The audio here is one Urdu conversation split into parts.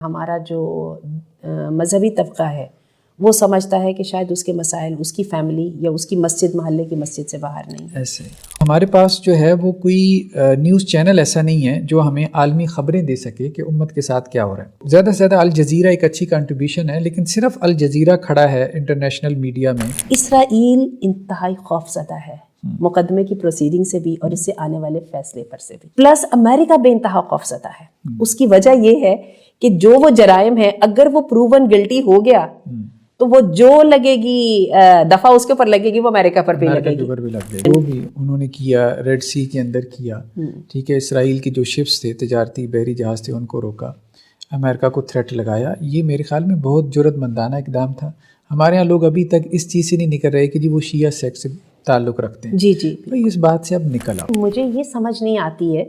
ہمارا جو مذہبی طبقہ ہے وہ سمجھتا ہے کہ شاید اس کے مسائل اس کی فیملی یا اس کی مسجد محلے کی مسجد سے باہر نہیں ہے۔ ایسے ہمارے پاس جو ہے وہ کوئی نیوز چینل ایسا نہیں ہے جو ہمیں عالمی خبریں دے سکے کہ امت کے ساتھ کیا ہو رہا ہے۔ زیادہ سے زیادہ الجزیرہ ایک اچھی کنٹریبیوشن ہے، لیکن صرف الجزیرہ کھڑا ہے انٹرنیشنل میڈیا میں۔ اسرائیل انتہائی خوف زدہ ہے مقدمے کی پروسیڈنگ سے بھی اور اس سے آنے والے فیصلے پر سے بھی، پلس امریکہ بے انتہا خوف زدہ ہے۔ اس کی وجہ یہ ہے کہ جو وہ جرائم ہے اگر وہ پروون گلٹی ہو گیا تو وہ جو لگے گی دفعہ اس کے اوپر لگے گی وہ امریکہ پر بھی لگے گی۔ وہ بھی انہوں نے کیا، ریڈ سی کے اندر کیا، ٹھیک ہے، اسرائیل کی جو شپس تھے، تجارتی بحری جہاز تھے، ان کو روکا، امریکہ کو تھریٹ لگایا۔ یہ میرے خیال میں بہت جرأت مندانہ اقدام تھا۔ ہمارے ہاں لوگ ابھی تک اس چیز سے نہیں نکل رہے کہ جی وہ شیعہ سیکٹ سے تعلق رکھتے ہیں۔ جی جی، تو اس بات سے اب نکل آؤ۔ مجھے یہ سمجھ نہیں آتی ہے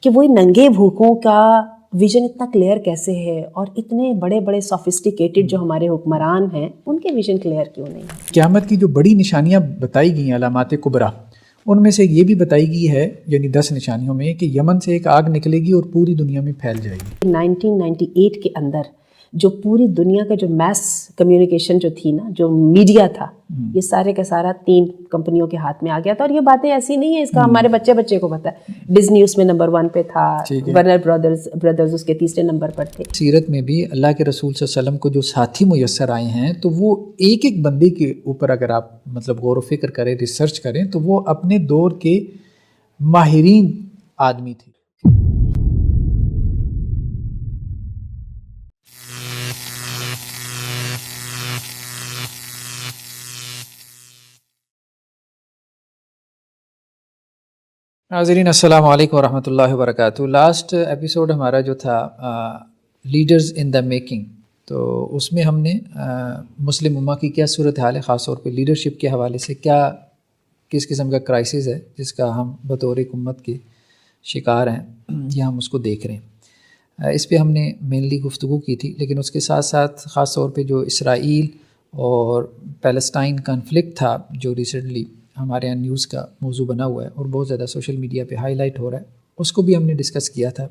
کہ وہ ننگے بھوکوں کا ویژن اتنا کلیئر کیسے ہے، اور اتنے بڑے بڑے سوفسٹیکیٹڈ جو ہمارے حکمران ہیں ان کے ویژن کلیئر کیوں نہیں ہے؟ قیامت کی جو بڑی نشانیاں بتائی گئی ہیں، علامات کبریٰ، ان میں سے یہ بھی بتائی گئی ہے، یعنی 10 نشانیوں میں، کہ یمن سے ایک آگ نکلے گی اور پوری دنیا میں پھیل جائے گی۔ 1998 کے اندر جو پوری دنیا کا جو میس کمیونیکیشن جو تھی نا، جو میڈیا تھا، یہ سارے کا سارا 3 کمپنیوں کے ہاتھ میں آ گیا تھا۔ اور یہ باتیں ایسی نہیں ہیں، اس کا ہمارے بچے کو پتہ ہے۔ ڈزنی اس میں نمبر 1 پہ تھا، ورنر برادرز اس کے تیسرے نمبر پر تھے۔ سیرت میں بھی اللہ کے رسول صلی اللہ علیہ وسلم کو جو ساتھی میسر آئے ہیں، تو وہ ایک ایک بندے کے اوپر اگر آپ مطلب غور و فکر کریں، ریسرچ کریں، تو وہ اپنے دور کے ماہرین آدمی تھے۔ ناظرین السلام علیکم ورحمۃ اللہ وبرکاتہ۔ لاسٹ ایپیسوڈ ہمارا جو تھا لیڈرز ان دا میکنگ، تو اس میں ہم نے مسلم امہ کی کیا صورتحال ہے، خاص طور پہ لیڈرشپ کے حوالے سے کیا کس قسم کا کرائسس ہے جس کا ہم بطور ایک امت کے شکار ہیں، یا ہم اس کو دیکھ رہے ہیں، اس پہ ہم نے مینلی گفتگو کی تھی۔ لیکن اس کے ساتھ ساتھ خاص طور پہ جو اسرائیل اور پیلسٹائن کنفلکٹ تھا، جو ریسنٹلی ہمارے یہاں نیوز کا موضوع بنا ہوا ہے اور بہت زیادہ سوشل میڈیا پہ ہائی لائٹ ہو رہا ہے، اس کو بھی ہم نے ڈسکس کیا تھا۔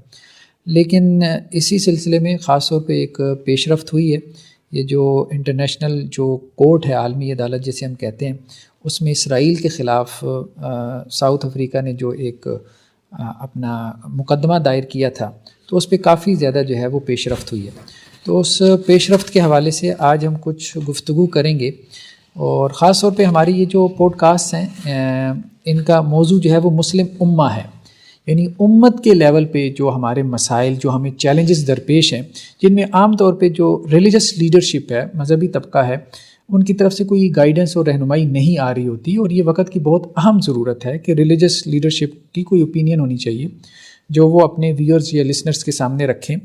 لیکن اسی سلسلے میں خاص طور پہ ایک پیش رفت ہوئی ہے، یہ جو انٹرنیشنل جو کورٹ ہے، عالمی عدالت جسے ہم کہتے ہیں، اس میں اسرائیل کے خلاف ساؤتھ افریقہ نے جو ایک اپنا مقدمہ دائر کیا تھا، تو اس پہ کافی زیادہ جو ہے وہ پیش رفت ہوئی ہے۔ تو اس پیش رفت کے حوالے سے آج ہم کچھ گفتگو کریں گے، اور خاص طور پہ ہماری یہ جو پوڈ کاسٹ ہیں ان کا موضوع جو ہے وہ مسلم امہ ہے، یعنی امت کے لیول پہ جو ہمارے مسائل، جو ہمیں چیلنجز درپیش ہیں، جن میں عام طور پہ جو ریلیجس لیڈرشپ ہے، مذہبی طبقہ ہے، ان کی طرف سے کوئی گائیڈنس اور رہنمائی نہیں آ رہی ہوتی، اور یہ وقت کی بہت اہم ضرورت ہے کہ ریلیجس لیڈرشپ کی کوئی اوپینین ہونی چاہیے جو وہ اپنے ویورز یا لسنرز کے سامنے رکھیں۔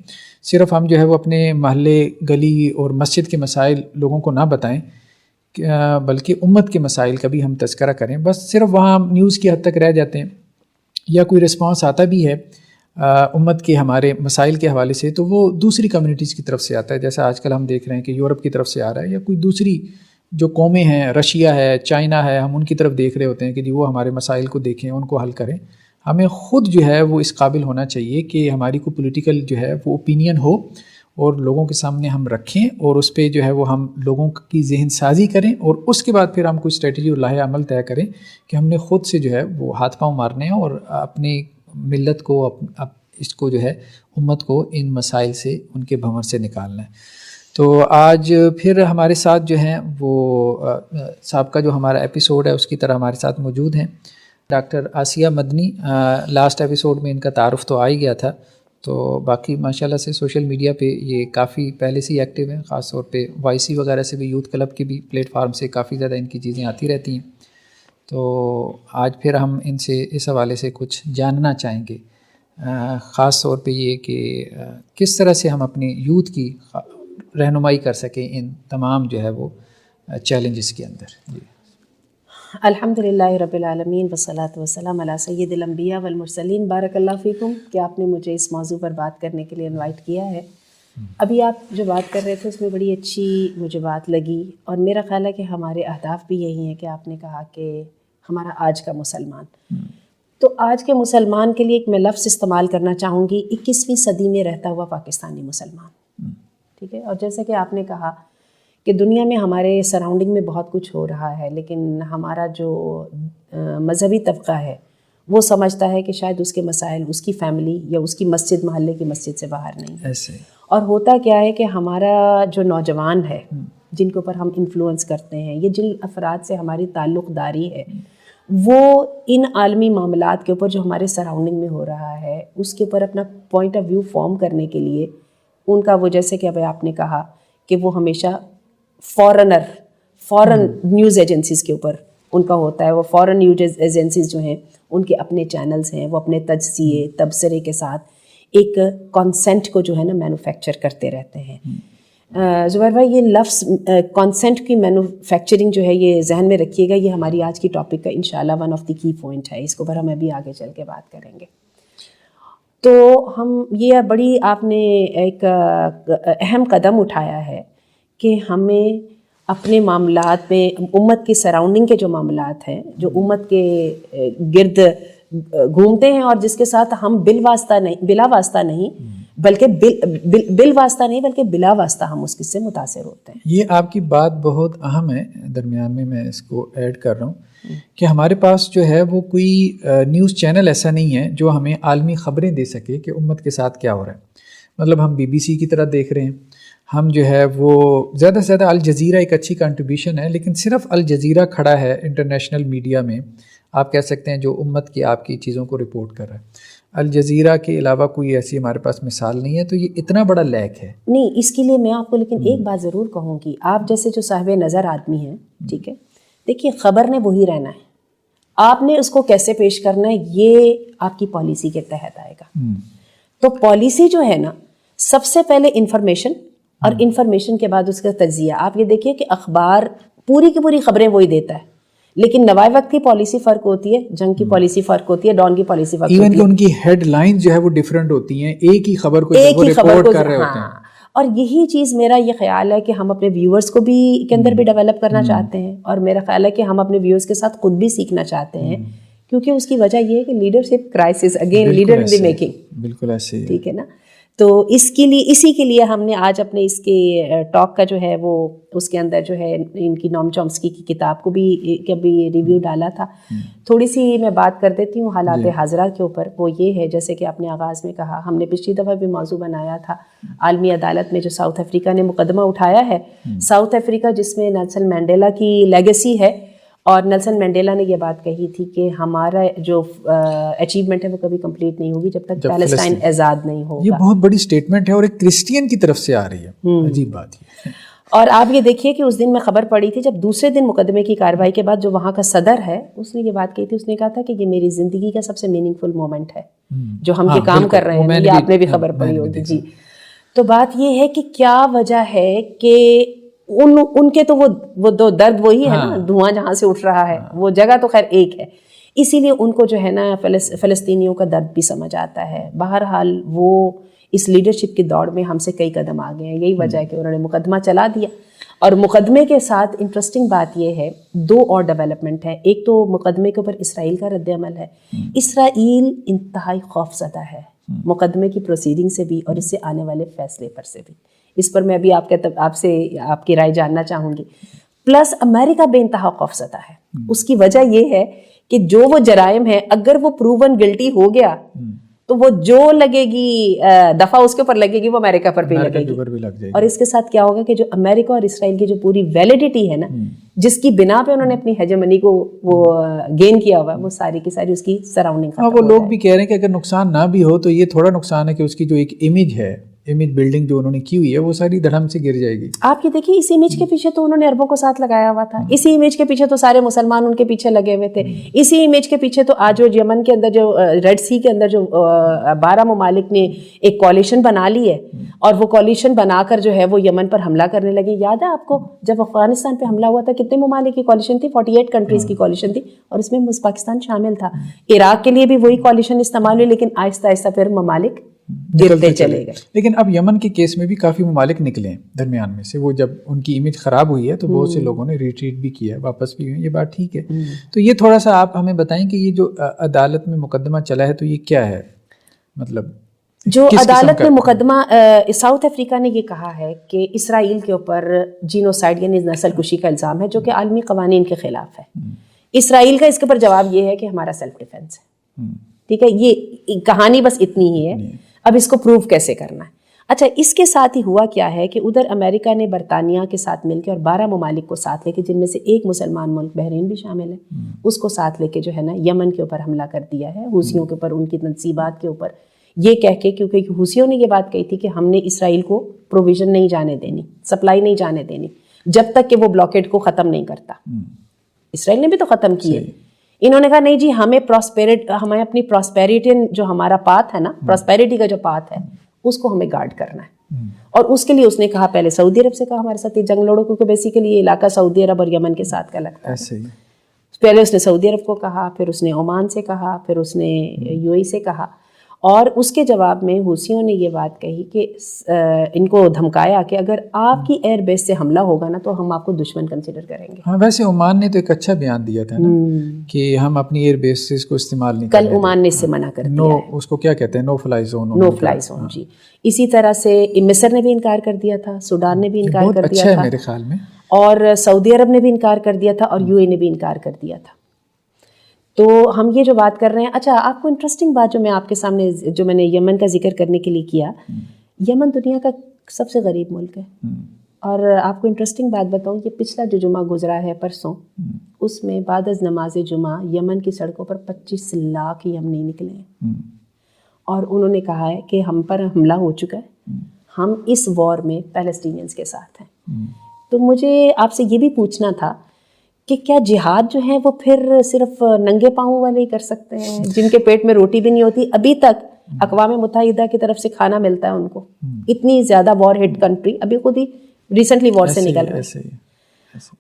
صرف ہم جو ہے وہ اپنے محلے، گلی اور مسجد کے مسائل لوگوں کو نہ بتائیں، بلکہ امت کے مسائل کا بھی ہم تذکرہ کریں۔ بس صرف وہاں ہم نیوز کی حد تک رہ جاتے ہیں، یا کوئی رسپانس آتا بھی ہے امت کے ہمارے مسائل کے حوالے سے، تو وہ دوسری کمیونٹیز کی طرف سے آتا ہے، جیسا آج کل ہم دیکھ رہے ہیں کہ یورپ کی طرف سے آ رہا ہے، یا کوئی دوسری جو قومیں ہیں، رشیا ہے، چائنا ہے، ہم ان کی طرف دیکھ رہے ہوتے ہیں کہ جی وہ ہمارے مسائل کو دیکھیں، ان کو حل کریں۔ ہمیں خود جو ہے وہ اس قابل ہونا چاہیے کہ ہماری کوئی پولیٹیکل جو ہے وہ اوپینین ہو، اور لوگوں کے سامنے ہم رکھیں، اور اس پہ جو ہے وہ ہم لوگوں کی ذہن سازی کریں، اور اس کے بعد پھر ہم کوئی اسٹریٹجی اور لاہ عمل طے کریں کہ ہم نے خود سے جو ہے وہ ہاتھ پاؤں مارنے ہیں، اور اپنی ملت کو، اس کو جو ہے امت کو ان مسائل سے، ان کے بھنور سے نکالنا ہے۔ تو آج پھر ہمارے ساتھ جو ہیں وہ سابقہ جو ہمارا ایپیسوڈ ہے اس کی طرح ہمارے ساتھ موجود ہیں ڈاکٹر آسیہ مدنی۔ لاسٹ ایپیسوڈ میں ان کا تعارف تو آ ہی گیا تھا، تو باقی ماشاءاللہ سے سوشل میڈیا پہ یہ کافی پہلے سے ہی ایکٹیو ہیں، خاص طور پہ وائی سی وغیرہ سے بھی، یوتھ کلب کے بھی پلیٹ فارم سے کافی زیادہ ان کی چیزیں آتی رہتی ہیں۔ تو آج پھر ہم ان سے اس حوالے سے کچھ جاننا چاہیں گے، خاص طور پہ یہ کہ کس طرح سے ہم اپنی یوتھ کی رہنمائی کر سکیں ان تمام جو ہے وہ چیلنجز کے اندر۔ جی الحمدللہ رب العالمین والصلاۃ والسلام علی سید الانبیاء والمرسلین۔ بارک اللہ فیکم کہ آپ نے مجھے اس موضوع پر بات کرنے کے لیے انوائٹ کیا ہے۔ ابھی آپ جو بات کر رہے تھے اس میں بڑی اچھی مجھے بات لگی، اور میرا خیال ہے کہ ہمارے اہداف بھی یہی ہیں کہ آپ نے کہا کہ ہمارا آج کا مسلمان، تو آج کے مسلمان کے لیے ایک میں لفظ استعمال کرنا چاہوں گی، 21ویں صدی میں رہتا ہوا پاکستانی مسلمان۔ ٹھیک ہے. اور جیسا کہ آپ نے کہا کہ دنیا میں ہمارے سراؤنڈنگ میں بہت کچھ ہو رہا ہے، لیکن ہمارا جو مذہبی طبقہ ہے وہ سمجھتا ہے کہ شاید اس کے مسائل اس کی فیملی یا اس کی مسجد محلے کی مسجد سے باہر نہیں ہے. ایسے اور ہوتا کیا ہے کہ ہمارا جو نوجوان ہے جن کے اوپر ہم انفلوئنس کرتے ہیں، یہ جن افراد سے ہماری تعلق داری ہے، وہ ان عالمی معاملات کے اوپر جو ہمارے سراؤنڈنگ میں ہو رہا ہے اس کے اوپر اپنا پوائنٹ آف ویو فارم کرنے کے لیے ان کا وہ جیسے کہ ابھی آپ نے کہا کہ وہ ہمیشہ فورن نیوز ایجنسیز کے اوپر ان کا ہوتا ہے. وہ فورن نیوز ایجنسیز جو ہیں ان کے اپنے چینلز ہیں، وہ اپنے تجزیے تبصرے کے ساتھ ایک کانسینٹ کو جو ہے نا مینوفیکچر کرتے رہتے ہیں. زبیر بھائی، یہ لفظ کانسینٹ کی مینوفیکچرنگ جو ہے یہ ذہن میں رکھیے گا، یہ ہماری آج کی ٹاپک کا انشاءاللہ ون آف دی کی پوائنٹ ہے. اس کے اوپر ہم ابھی آگے چل کے بات کریں گے. تو ہم یہ بڑی آپ نے ایک اہم قدم اٹھایا ہے کہ ہمیں اپنے معاملات میں امت کی سراؤنڈنگ کے جو معاملات ہیں جو امت کے گرد گھومتے ہیں اور جس کے ساتھ ہم بلا واسطہ نہیں بلکہ بلا واسطہ ہم اس سے متاثر ہوتے ہیں. یہ آپ کی بات بہت اہم ہے، درمیان میں اس کو ایڈ کر رہا ہوں کہ ہمارے پاس جو ہے وہ کوئی نیوز چینل ایسا نہیں ہے جو ہمیں عالمی خبریں دے سکے کہ امت کے ساتھ کیا ہو رہا ہے. مطلب ہم BBC کی طرح دیکھ رہے ہیں، ہم جو ہے وہ زیادہ سے زیادہ الجزیرہ ایک اچھی کنٹریبیوشن ہے، لیکن صرف الجزیرہ کھڑا ہے انٹرنیشنل میڈیا میں، آپ کہہ سکتے ہیں جو امت کی آپ کی چیزوں کو رپورٹ کر رہا ہے. الجزیرہ کے علاوہ کوئی ایسی ہمارے پاس مثال نہیں ہے. تو یہ اتنا بڑا لیک ہے. نہیں، اس کے لیے میں آپ کو لیکن ایک بات ضرور کہوں گی، آپ جیسے جو صاحب نظر آدمی ہیں، ٹھیک ہے، دیکھیے خبر نے وہی رہنا ہے، آپ نے اس کو کیسے پیش کرنا ہے یہ آپ کی پالیسی کے تحت آئے گا. تو پالیسی جو ہے نا، سب سے پہلے انفارمیشن، اور انفارمیشن کے بعد اس کا تجزیہ. آپ یہ دیکھیے کہ اخبار پوری کی پوری خبریں وہی دیتا ہے، لیکن نوائے وقت کی پالیسی فرق ہوتی ہے، جنگ کی پالیسی فرق ہوتی ہے، ڈان کی پالیسی فرق ہوتی ہے. ایون کہ ان کی ہیڈ لائن جو ہے وہ ڈیفرنٹ ہوتی ہیں، ایک ہی خبر کو وہ رپورٹ کر رہے ہوتے ہیں. اور یہی چیز میرا یہ خیال ہے کہ ہم اپنے ویورز کو بھی کے اندر بھی ڈیولپ کرنا چاہتے ہیں، اور میرا خیال ہے کہ ہم اپنے ویورز کے ساتھ خود بھی سیکھنا چاہتے ہیں، کیونکہ اس کی وجہ یہ ہے کہ leadership crisis, again leader in the making. بالکل ایسے، ٹھیک ہے نا. تو اسی کے لیے ہم نے آج اپنے اس کے ٹاک کا جو ہے وہ اس کے اندر جو ہے ان کی نوم چومسکی کی کتاب کو بھی کبھی ریویو ڈالا تھا. تھوڑی سی میں بات کر دیتی ہوں حالات حاضرہ کے اوپر. وہ یہ ہے جیسے کہ آپ نے آغاز میں کہا، ہم نے پچھلی دفعہ بھی موضوع بنایا تھا عالمی عدالت میں جو ساؤتھ افریقہ نے مقدمہ اٹھایا ہے. ساؤتھ افریقہ جس میں نیلسن منڈیلا کی لیگیسی ہے، اور نیلسن منڈیلا نے یہ بات کہی تھی کہ ہمارا جو اچیومنٹ ہے وہ کبھی کمپلیٹ نہیں ہوگی جب تک پیلسٹائن آزاد نہیں ہوگا. یہ بہت بڑی سٹیٹمنٹ ہے اور ایک کرسچین کی طرف سے آ رہی ہے. عجیب بات ہے. اور آپ یہ دیکھیے کہ اس دن میں خبر پڑی تھی جب دوسرے دن مقدمے کی کارروائی کے بعد جو وہاں کا صدر ہے اس نے یہ بات کہی تھی، اس نے کہا تھا کہ یہ میری زندگی کا سب سے میننگ فل مومنٹ ہے جو ہم یہ کام کر رہے ہیں. یہ آپ نے بھی خبر پڑھی ہوگی. جی، تو بات یہ ہے کہ کیا وجہ ہے کہ ان کے تو وہ دو درد وہی ہے نا، دھواں جہاں سے اٹھ رہا ہے وہ جگہ تو خیر ایک ہے، اسی لیے ان کو جو ہے نا فلسطینیوں کا درد بھی سمجھ آتا ہے. بہرحال وہ اس لیڈرشپ کی دوڑ میں ہم سے کئی قدم آگے ہیں. یہی وجہ ہے کہ انہوں نے مقدمہ چلا دیا. اور مقدمے کے ساتھ انٹرسٹنگ بات یہ ہے، دو اور ڈیولپمنٹ ہے. ایک تو مقدمے کے اوپر اسرائیل کا رد عمل ہے. اسرائیل انتہائی خوف زدہ ہے مقدمے کی پروسیڈنگ سے بھی اور اس سے آنے والے فیصلے پر سے بھی. اس پر میں ابھی آپ سے آپ کی رائے جاننا چاہوں گی. پلس امریکہ بے انتہا خوف زدہ ہے. اس کی وجہ یہ ہے کہ جو وہ جرائم ہے اگر وہ پروون گلٹی ہو گیا تو وہ جو لگے گی دفعہ اس کے اوپر لگے گی وہ امریکہ پر بھی لگے گی. اور اس کے ساتھ کیا ہوگا کہ جو امریکہ اور اسرائیل کی جو پوری ویلیڈیٹی ہے نا، جس کی بنا پہ انہوں نے اپنی ہیجمنی کو وہ گین کیا ہوا ہے، وہ ساری کی ساری اس کی سراؤنڈنگ ختم ہو جائے. وہ لوگ بھی کہہ رہے ہیں کہ اگر نقصان نہ بھی ہو تو یہ تھوڑا نقصان ہے کہ اس کی جو ایک امیج ہے، امیج بلڈنگ جو انہوں نے کی ہوئی ہے وہ ساری دھڑم سے گر جائے گی. آپ یہ دیکھیے اس امیج کے پیچھے تو انہوں نے عربوں کو ساتھ لگایا ہوا تھا. اسی امیج کے پیچھے تو سارے مسلمان ان کے پیچھے لگے ہوئے تھے. اسی امیج کے پیچھے تو آج جو یمن کے اندر جو ریڈ سی کے اندر جو 12 ممالک نے ایک کولیشن بنا لی ہے، اور وہ کولیشن بنا کر جو ہے وہ یمن پر حملہ کرنے لگے. یاد ہے آپ کو جب افغانستان پہ حملہ ہوا تھا کتنے ممالک کی کولیشن تھی؟ 48 کنٹریز کی کولیشن تھی، اور اس میں پاکستان شامل تھا. عراق کے لیے بھی وہی کولیشن استعمال ہوئی، لیکن آہستہ آہستہ پھر ممالک گرتے چلے گئے. لیکن اب یمن کے کیس میں بھی کافی ممالک نکلے ہیں درمیان میں سے. وہ جب ان کی امیج خراب ہوئی ہے تو بہت سے لوگوں نے ریٹریٹ بھی کیا ہے، واپس بھی ہوئے. یہ بات ٹھیک ہے. تو یہ تھوڑا سا آپ ہمیں بتائیں کہ یہ جو عدالت میں مقدمہ چلا ہے تو یہ کیا ہے؟ مطلب جو عدالت میں مقدمہ ساؤتھ افریقہ نے یہ کہا ہے کہ اسرائیل کے اوپر جینوسائیڈ یعنی نسل کشی کا الزام ہے جو کہ عالمی قوانین کے خلاف ہے. اسرائیل کا اس کے اوپر جواب یہ ہے کہ ہمارا سیلف ڈیفینس ہے. ٹھیک ہے, یہ کہانی بس اتنی ہی ہے. اب اس کو پروف کیسے کرنا ہے. اچھا, اس کے ساتھ ہی ہوا کیا ہے کہ ادھر امریکہ نے برطانیہ کے ساتھ مل کے اور 12 ممالک کو ساتھ لے کے, جن میں سے ایک مسلمان ملک بحرین بھی شامل ہے, اس کو ساتھ لے کے جو ہے نا یمن کے اوپر حملہ کر دیا ہے, حوثیوں کے اوپر, ان کی تنصیبات کے اوپر, یہ کہہ کے, کیونکہ حوثیوں نے یہ بات کہی تھی کہ ہم نے اسرائیل کو پروویژن نہیں جانے دینی, سپلائی نہیں جانے دینی جب تک کہ وہ بلاکیڈ کو ختم نہیں کرتا. اسرائیل نے بھی تو ختم کیے. انہوں نے کہا نہیں جی, ہمیں اپنی پراسپیریٹی جو ہمارا پاتھ ہے نا, پراسپیریٹی کا جو پاتھ ہے اس کو ہمیں گارڈ کرنا ہے. اور اس کے لیے اس نے کہا, پہلے سعودی عرب سے کہا ہمارے ساتھ یہ جنگ لڑو, کیونکہ بیسیکلی یہ علاقہ سعودی عرب اور یمن کے ساتھ کا لگتا ہے. پہلے اس نے سعودی عرب کو کہا, پھر اس نے عمان سے کہا, پھر اس نے یو اے سے کہا, اور اس کے جواب میں حوثیوں نے یہ بات کہی کہ ان کو دھمکایا کہ اگر آپ کی ایئر بیس سے حملہ ہوگا نا تو ہم آپ کو دشمن کنسیڈر کریں گے. ہاں, ویسے عمان نے تو ایک اچھا بیان دیا تھا نا کہ ہم اپنی ایئر بیسز کو استعمال نہیں کریں. کل عمان نے اس سے منع کر دیا ہے. اس کو کیا کہتے ہیں, نو فلائی زون. نو فلائی زون, جی. اسی طرح سے مصر نے بھی انکار کر دیا تھا, سوڈان نے بھی انکار کر دیا تھا میرے خیال میں, اور سعودی عرب نے بھی انکار کر دیا تھا, اور یو اے نے بھی انکار کر دیا تھا. تو ہم یہ جو بات کر رہے ہیں, اچھا آپ کو انٹرسٹنگ بات جو میں آپ کے سامنے, جو میں نے یمن کا ذکر کرنے کے لیے کیا, یمن دنیا کا سب سے غریب ملک ہے. اور آپ کو انٹرسٹنگ بات بتاؤں, یہ پچھلا جو جمعہ گزرا ہے پرسوں, اس میں بعد از نماز جمعہ یمن کی سڑکوں پر 25 لاکھ یمنی نکلے ہیں, اور انہوں نے کہا ہے کہ ہم پر حملہ ہو چکا ہے, ہم اس وار میں پیلسٹینینز کے ساتھ ہیں. تو مجھے آپ سے یہ بھی پوچھنا تھا کہ کیا جہاد جو ہے وہ پھر صرف ننگے پاؤں والے ہی کر سکتے ہیں, جن کے پیٹ میں روٹی بھی نہیں ہوتی. ابھی تک اقوام متحدہ کی طرف سے کھانا ملتا ہے ان کو, اتنی زیادہ وار ہٹ کنٹری, ابھی خود ہی ریسنٹلی وار سے نکل رہے ہیں,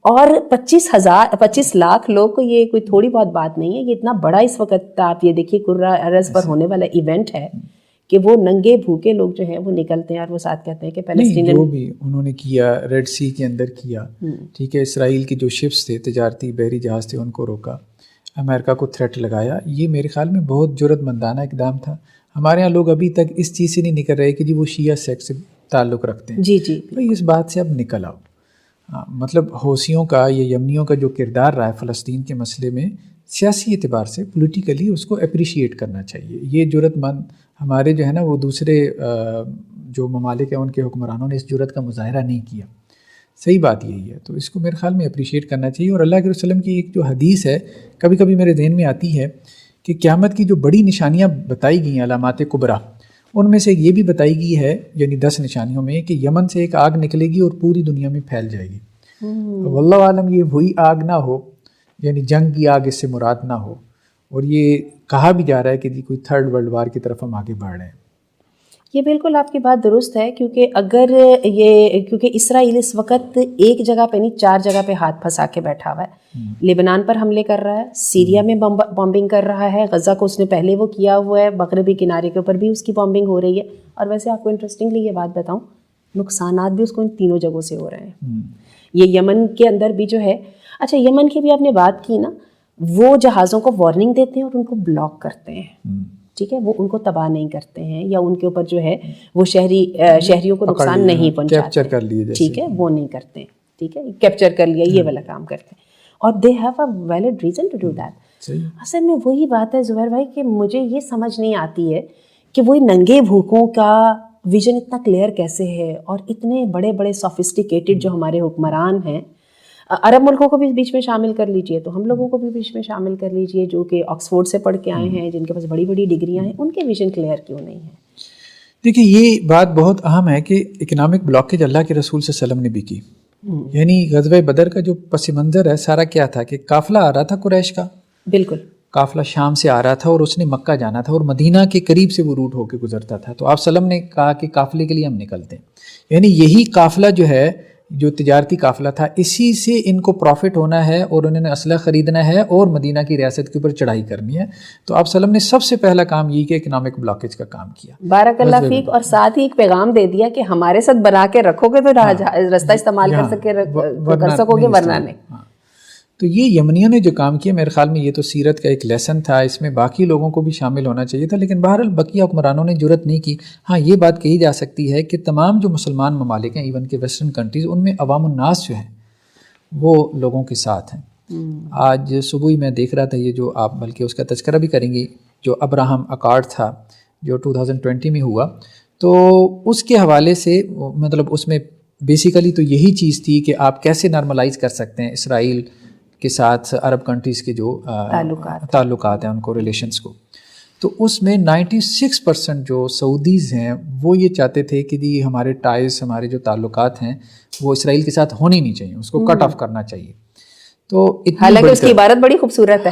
اور 25 لاکھ لوگ کو یہ کوئی تھوڑی بہت بات نہیں ہے. یہ اتنا بڑا اس وقت آپ یہ دیکھیے کرہ ارض پر ہونے والا ایونٹ ہے کہ وہ ننگے بھوکے لوگ جو ہیں وہ نکلتے ہیں اور وہ ساتھ کہتے ہیں کہ پیلسٹینین جو بھی انہوں نے کیا ریڈ سی کے اندر کیا, ٹھیک ہے, اسرائیل کی جو شپس تھے, تجارتی بحری جہاز تھے, ان کو روکا, امریکہ کو تھریٹ لگایا. یہ میرے خیال میں بہت جرأت مندانہ اقدام تھا. ہمارے ہاں لوگ ابھی تک اس چیز سے نہیں نکل رہے کہ جی وہ شیعہ سیکٹ سے تعلق رکھتے ہیں. جی جی, تو اس بات سے اب نکل آؤ. مطلب حوثیوں کا یا یمنیوں کا جو کردار رہا ہے فلسطین کے مسئلے میں, سیاسی اعتبار سے پولیٹیکلی اس کو اپریشیٹ کرنا چاہیے. یہ جرأت مند ہمارے جو ہے نا وہ دوسرے جو ممالک ہیں ان کے حکمرانوں نے اس جرأت کا مظاہرہ نہیں کیا. صحیح بات یہی ہے, تو اس کو میرے خیال میں اپریشیٹ کرنا چاہیے. اور اللہ کے وسلم کی ایک جو حدیث ہے کبھی کبھی میرے ذہن میں آتی ہے کہ قیامت کی جو بڑی نشانیاں بتائی گئی ہیں, علامات کبریٰ, ان میں سے یہ بھی بتائی گئی ہے, یعنی 10 نشانیوں میں, کہ یمن سے ایک آگ نکلے گی اور پوری دنیا میں پھیل جائے گی. واللہ عالم یہ وہی آگ نہ ہو, یعنی جنگ کی آگ اس سے مراد نہ ہو. اور یہ کہا بھی جا رہا ہے کہ جی کوئی 3rd ورلڈ وار کی طرف ہم آگے بڑھ رہے ہیں. یہ بالکل آپ کی بات درست ہے, کیونکہ اسرائیل اس وقت ایک جگہ پہ نہیں 4 جگہ پہ ہاتھ پھنسا کے بیٹھا ہوا ہے. لبنان پر حملے کر رہا ہے, سیریا میں بمبنگ کر رہا ہے, غزہ کو اس نے پہلے وہ کیا ہوا ہے, مغربی کنارے کے اوپر بھی اس کی بمبنگ ہو رہی ہے. اور ویسے آپ کو انٹرسٹنگلی یہ بات بتاؤں, نقصانات بھی اس کو ان تینوں جگہوں سے ہو رہے ہیں. یہ یمن کے اندر بھی جو ہے, اچھا یمن کی بھی آپ نے بات کی نا, وہ جہازوں کو وارننگ دیتے ہیں اور ان کو بلاک کرتے ہیں. ٹھیک ہے, وہ ان کو تباہ نہیں کرتے ہیں, یا ان کے اوپر جو ہے وہ شہریوں کو نقصان نہیں پہنچاتے. ٹھیک ہے, وہ نہیں کرتے. ٹھیک ہے, کیپچر کر لیا, یہ والا کام کرتے ہیں, اور they have a valid reason to do that. اصل میں وہی بات ہے زبیر بھائی کہ مجھے یہ سمجھ نہیں آتی ہے کہ وہی ننگے بھوکوں کا ویژن اتنا کلیئر کیسے ہے, اور اتنے بڑے بڑے سوفسٹیکیٹڈ جو ہمارے حکمران ہیں, عرب ملکوں کو بھی بیچ میں شامل کر لیجئے, تو ہم لوگوں کو بھی بیچ میں شامل کر لیجئے, جو کہ آکسفورڈ سے پڑھ کے آئے ہیں, جن کے پاس بڑی بڑی ڈگریاں ہیں, ان کے ویژن کلیئر کیوں نہیں ہے؟ دیکھیے یہ بات بہت اہم ہے کہ اکنامک بلاکیج اللہ کے رسول صلی اللہ علیہ وسلم نے بھی کی. یعنی غزوہ بدر کا جو پس منظر ہے سارا کیا تھا کہ قافلہ آ رہا تھا قریش کا, بالکل قافلہ شام سے آ رہا تھا, اور اس نے مکہ جانا تھا, اور مدینہ کے قریب سے وہ روٹ ہو کے گزرتا تھا. تو آپ وسلم نے کہا کہ قافلے کے لیے ہم نکلتے ہیں. یعنی یہی قافلہ جو ہے, جو تجارتی قافلہ تھا, اسی سے ان کو پروفٹ ہونا ہے, اور انہوں نے اسلحہ خریدنا ہے, اور مدینہ کی ریاست کے اوپر چڑھائی کرنی ہے. تو آپ وسلم نے سب سے پہلا کام یہ کہ اکنامک بلاکیج کا کام کیا. بارک اللہ فیک, اور ساتھ ہی ایک پیغام دے دیا کہ ہمارے ساتھ بنا کے رکھو گے تو رستہ استعمال کر سکو گے, ورنہ نہیں. تو یہ یمنیوں نے جو کام کیا میرے خیال میں یہ تو سیرت کا ایک لیسن تھا، اس میں باقی لوگوں کو بھی شامل ہونا چاہیے تھا، لیکن بہرحال بقیہ حکمرانوں نے جرت نہیں کی۔ ہاں یہ بات کہی جا سکتی ہے کہ تمام جو مسلمان ممالک ہیں ایون کہ ویسٹرن کنٹریز، ان میں عوام الناس جو ہیں وہ لوگوں کے ساتھ ہیں۔ آج صبح ہی میں دیکھ رہا تھا یہ جو آپ بلکہ اس کا تذکرہ بھی کریں گی، جو ابراہم اکارڈ تھا جو 2020 میں ہوا، تو اس کے حوالے سے مطلب اس میں بیسیکلی تو یہی چیز تھی کہ آپ کیسے نارملائز کر سکتے ہیں اسرائیل کے ساتھ عرب کنٹریز کے جو تعلقات ہیں ان کو، ریلیشنز کو۔ تو اس میں 96% جو سعودیز ہیں وہ یہ چاہتے تھے کہ جی ہمارے ٹائز، ہمارے جو تعلقات ہیں وہ اسرائیل کے ساتھ ہونے نہیں چاہیے، اس کو کٹ آف کرنا چاہیے۔ تو حالانکہ اس کی عبارت بڑی خوبصورت ہے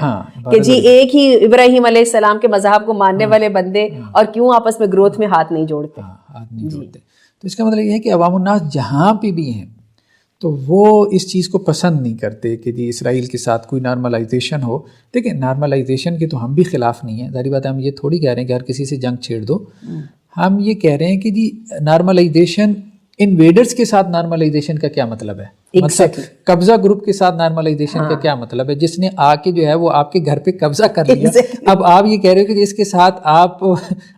کہ جی ایک ہی ابراہیم علیہ السلام کے مذہب کو ماننے والے بندے اور کیوں آپس میں گروتھ میں ہاتھ نہیں جوڑتے۔ تو اس کا مطلب یہ ہے کہ عوام الناس جہاں پہ بھی ہیں تو وہ اس چیز کو پسند نہیں کرتے کہ جی اسرائیل کے ساتھ کوئی نارملائزیشن ہو۔ دیکھیں نارملائزیشن کے تو ہم بھی خلاف نہیں ہیں، ظاہری بات ہے، ہم یہ تھوڑی کہہ رہے ہیں کہ ہر کسی سے جنگ چھیڑ دو، ہم یہ کہہ رہے ہیں کہ جی نارملائزیشن انویڈرز کے ساتھ نارملائزیشن کا کیا مطلب ہے، مطلب قبضہ گروپ کے ساتھ نارملائزیشن کا کیا مطلب ہے، جس نے آ کے جو ہے وہ آپ کے گھر پہ قبضہ کر لیا، اب آپ یہ کہہ رہے ہو کہ اس کے ساتھ آپ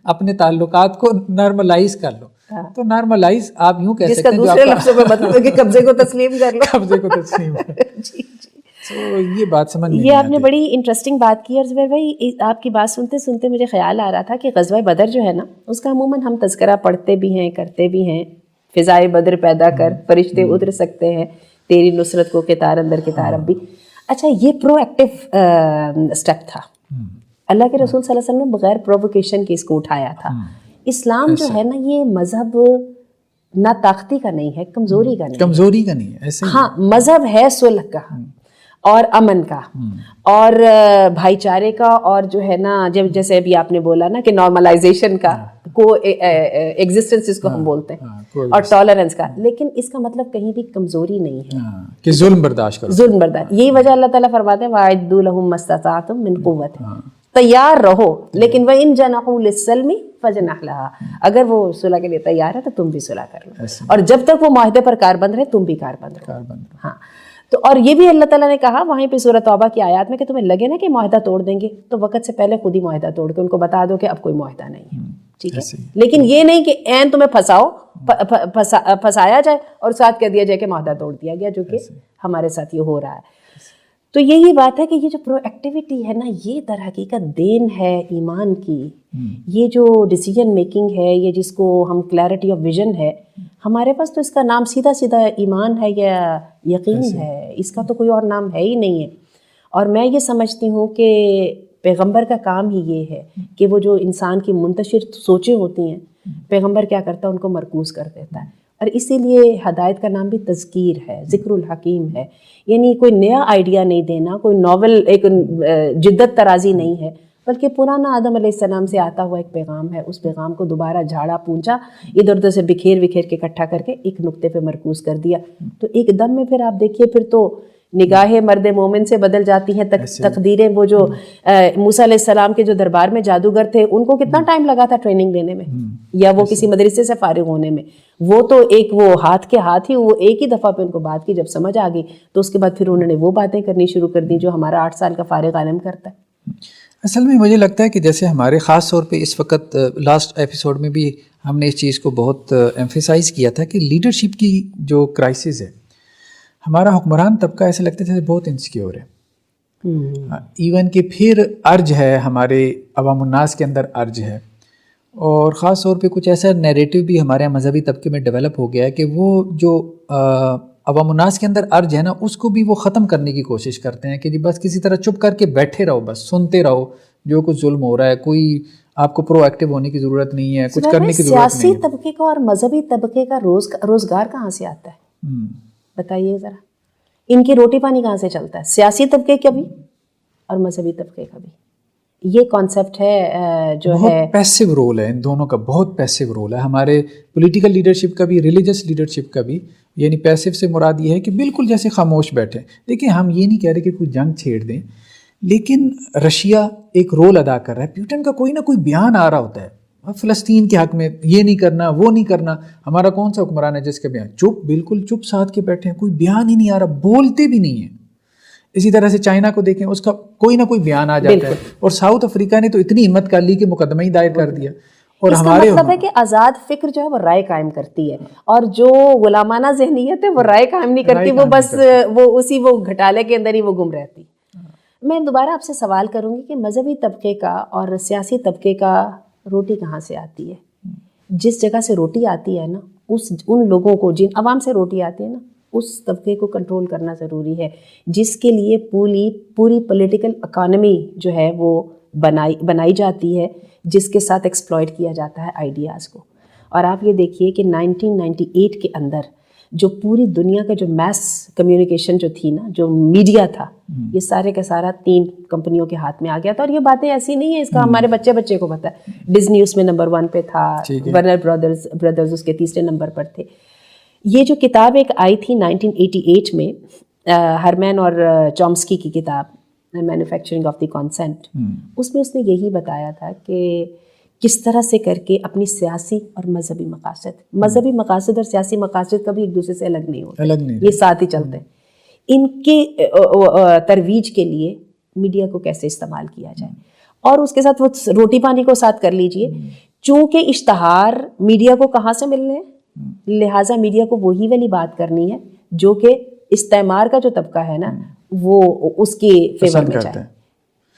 اپنے تعلقات کو نارملائز کر لو۔ تو نارملائز آپ یوں کہہ سکتے ہیں، دوسرے لفظوں میں مطلب ہے کہ قبضے کو تسلیم کر لو، قبضے کو تسلیم کر لو۔ تو یہ بات سمجھ یہ آپ نے بڑی انٹرسٹنگ بات کی۔ اور زبیر بھائی آپ کی بات سنتے سنتے مجھے خیال آ رہا تھا کہ غزوہ بدر جو ہے نا، اس کا عموماً ہم تذکرہ پڑھتے بھی ہیں، کرتے بھی ہیں، فضائے بدر پیدا کر، فرشتے اتر سکتے ہیں، تیری نصرت کو کتار اندر کتار اب بھی۔ اچھا یہ پرو ایکٹیو اسٹیپ تھا، اللہ کے رسول صلی اللہ علیہ وسلم نے بغیر پرووکیشن کے اس کو اٹھایا تھا۔ اسلام جو ہے نا یہ مذہب نہ طاقتی کا نہیں ہے، کمزوری کا نہیں ہے، ہاں مذہب ہے صلح کا اور امن کا اور بھائی چارے کا، اور جو ہے نا جیسے ابھی آپ نے بولا نا کہ نارملائزیشن کا، کو ایگزسٹنس اس کو ہم بولتے ہیں، اور ٹالرنس کا، لیکن اس کا مطلب کہیں بھی کمزوری نہیں ہے کہ ظلم برداشت کرو، ظلم برداشت۔ یہی وجہ اللہ تعالیٰ فرماتے ہیں وَأَعِدُّوا لَهُم مَّا اسْتَطَعْتُم مِّن قُوَّةٍ، تیار رہو، لیکن وَإِن جَنَحُوا لِلسَّلْمِ فَاجْنَحْ لَهَا، اگر وہ صلح کے لیے تیار ہے تو تم بھی صلح کر لو، اور جب تک وہ معاہدے پر کاربند رہے تم بھی کاربند رہو۔ ہاں تو اور یہ بھی اللہ تعالیٰ نے کہا وہیں پہ سورۃ توبہ کی آیات میں کہ تمہیں لگے نا کہ معاہدہ توڑ دیں گے تو وقت سے پہلے خود ہی معاہدہ توڑ کے ان کو بتا دو کہ اب کوئی معاہدہ نہیں ہے، ٹھیک ہے، لیکن یہ نہیں کہ عین تمہیں پھنسایا جائے اور ساتھ کہہ دیا جائے کہ معاہدہ توڑ دیا گیا، جو کہ ہمارے ساتھ یہ ہو رہا ہے۔ تو یہی بات ہے کہ یہ جو پرو ایکٹیویٹی ہے نا، یہ در حقیقت دین ہے ایمان کی، یہ جو ڈیسیجن میکنگ ہے، یہ جس کو ہم کلیئرٹی آف ویژن ہے، ہمارے پاس تو اس کا نام سیدھا سیدھا ایمان ہے یا یقین ہے، اس کا تو کوئی اور نام ہے ہی نہیں ہے۔ اور میں یہ سمجھتی ہوں کہ پیغمبر کا کام ہی یہ ہے کہ وہ جو انسان کی منتشر سوچیں ہوتی ہیں، پیغمبر کیا کرتا ہے ان کو مرکوز کر دیتا ہے، اور اسی لیے ہدایت کا نام بھی تذکیر ہے، ذکر الحکیم ہے، یعنی کوئی نیا آئیڈیا نہیں دینا، کوئی ناول ایک جدت ترازی نہیں ہے، بلکہ پرانا آدم علیہ السلام سے آتا ہوا ایک پیغام ہے، اس پیغام کو دوبارہ جھاڑا پونچا، ادھر ادھر سے بکھیر کے اکٹھا کر کے ایک نقطے پہ مرکوز کر دیا، تو ایک دم میں پھر آپ دیکھیے پھر تو نگاہیں مرد مومن سے بدل جاتی ہیں، تقدیریں، وہ جو موسیٰ علیہ السلام کے جو دربار میں جادوگر تھے ان کو کتنا ٹائم لگا تھا ٹریننگ لینے میں، یا وہ کسی مدرسے سے فارغ ہونے میں، وہ تو ایک وہ ہاتھ کے ہاتھ ہی، وہ ایک ہی دفعہ پہ ان کو بات کی، جب سمجھ آ گئی تو اس کے بعد پھر انہوں نے وہ باتیں کرنی شروع کر دی جو ہمارا 8 سال کا فارغ عالم کرتا ہے۔ اصل میں مجھے لگتا ہے کہ جیسے ہمارے خاص طور پہ اس وقت لاسٹ ایپیسوڈ میں بھی ہم نے اس چیز کو بہت ایمفیسائز کیا تھا کہ لیڈرشپ کی جو کرائسس ہے، ہمارا حکمران طبقہ ایسے لگتا ہے بہت انسیکیور ہے، ایون کہ پھر ارج ہے، ہمارے عوام الناس کے اندر ارج ہے، اور خاص طور پہ کچھ ایسا نیریٹو بھی ہمارے مذہبی طبقے میں ڈیولپ ہو گیا ہے کہ وہ جو عوام الناس کے اندر ارج ہے نا، اس کو بھی وہ ختم کرنے کی کوشش کرتے ہیں کہ جی بس کسی طرح چپ کر کے بیٹھے رہو، بس سنتے رہو جو کچھ ظلم ہو رہا ہے، کوئی آپ کو پرو ایکٹیو ہونے کی ضرورت نہیں ہے، کچھ کرنے کی ضرورت نہیں ہے۔ سیاسی طبقے کا اور مذہبی طبقے کا روزگار کہاں سے آتا ہے بتائیے ذرا، ان کی روٹی پانی کہاں سے چلتا ہے؟ سیاسی طبقے کا بھی اور مذہبی طبقے کا بھی۔ یہ کانسیپٹ ہے جو ہے بہت پیسیو رول ہے ان دونوں کا، بہت پیسیو رول ہے ہمارے پولیٹیکل لیڈرشپ کا بھی، ریلیجس لیڈرشپ کا بھی۔ یعنی پیسیو سے مراد یہ ہے کہ بالکل جیسے خاموش بیٹھے۔ دیکھیں ہم یہ نہیں کہہ رہے کہ کوئی جنگ چھیڑ دیں، لیکن رشیا ایک رول ادا کر رہا ہے، پیوٹن کا کوئی نہ کوئی بیان آ رہا ہوتا ہے فلسطین کے حق میں، یہ نہیں کرنا وہ نہیں کرنا۔ ہمارا کون سا حکمران ہے جس کا بیان چپ، بالکل چپ ساتھ کے بیٹھے ہیں، کوئی بیان ہی نہیں آ رہا، بولتے بھی نہیں ہیں۔ اسی طرح سے چائنا کو دیکھیں، اس کا کوئی نہ کوئی بیان آ جاتا ہے، اور ساؤتھ افریقہ نے تو اتنی ہمت کر لی کہ مقدمہ ہی دائر کر دیا. اور اس کا مطلب ہے کہ آزاد فکر جو ہے وہ رائے قائم کرتی ہے، اور جو غلامانہ ذہنیت ہے وہ رائے قائم نہیں کرتی، وہ بس وہ گھٹالے کے اندر ہی وہ گم رہتی. میں دوبارہ آپ سے سوال کروں گی کہ مذہبی طبقے کا اور سیاسی طبقے کا روٹی کہاں سے آتی ہے؟ جس جگہ سے روٹی آتی ہے نا، ان لوگوں کو، جن عوام سے روٹی آتی ہے نا، اس طبقے کو کنٹرول کرنا ضروری ہے، جس کے لیے پوری پولیٹیکل اکانومی جو ہے وہ بنائی جاتی ہے، جس کے ساتھ ایکسپلائٹ کیا جاتا ہے آئیڈیاز کو. اور آپ یہ دیکھیے کہ 1998 کے اندر جو پوری دنیا کا جو میس کمیونیکیشن جو تھی نا، جو میڈیا تھا، یہ سارے کا سارا 3 کمپنیوں کے ہاتھ میں آ گیا تھا. اور یہ باتیں ایسی نہیں ہیں، اس کا ہمارے بچے کو پتہ ہے. ڈزنی اس میں نمبر 1 پہ تھا، ورنر برادرز اس کے تیسرے نمبر پر تھے. یہ جو کتاب ایک آئی تھی 1988 میں، ہرمین اور چومسکی کی کتاب مینوفیکچرنگ آف دی کانسینٹ، اس میں اس نے یہی بتایا تھا کہ کس طرح سے کر کے اپنی سیاسی اور مذہبی مقاصد اور سیاسی مقاصد کبھی ایک دوسرے سے الگ نہیں ہوتے، یہ ساتھ ہی چلتے ہیں. ان کے ترویج کے لیے میڈیا کو کیسے استعمال کیا جائے، اور اس کے ساتھ وہ روٹی پانی کو ساتھ کر لیجئے. چونکہ اشتہار میڈیا کو کہاں سے ملنے ہیں، لہٰذا میڈیا کو وہی والی بات کرنی ہے جو کہ استعمار کا جو طبقہ ہے نا وہ اس کے فیور میں جائے.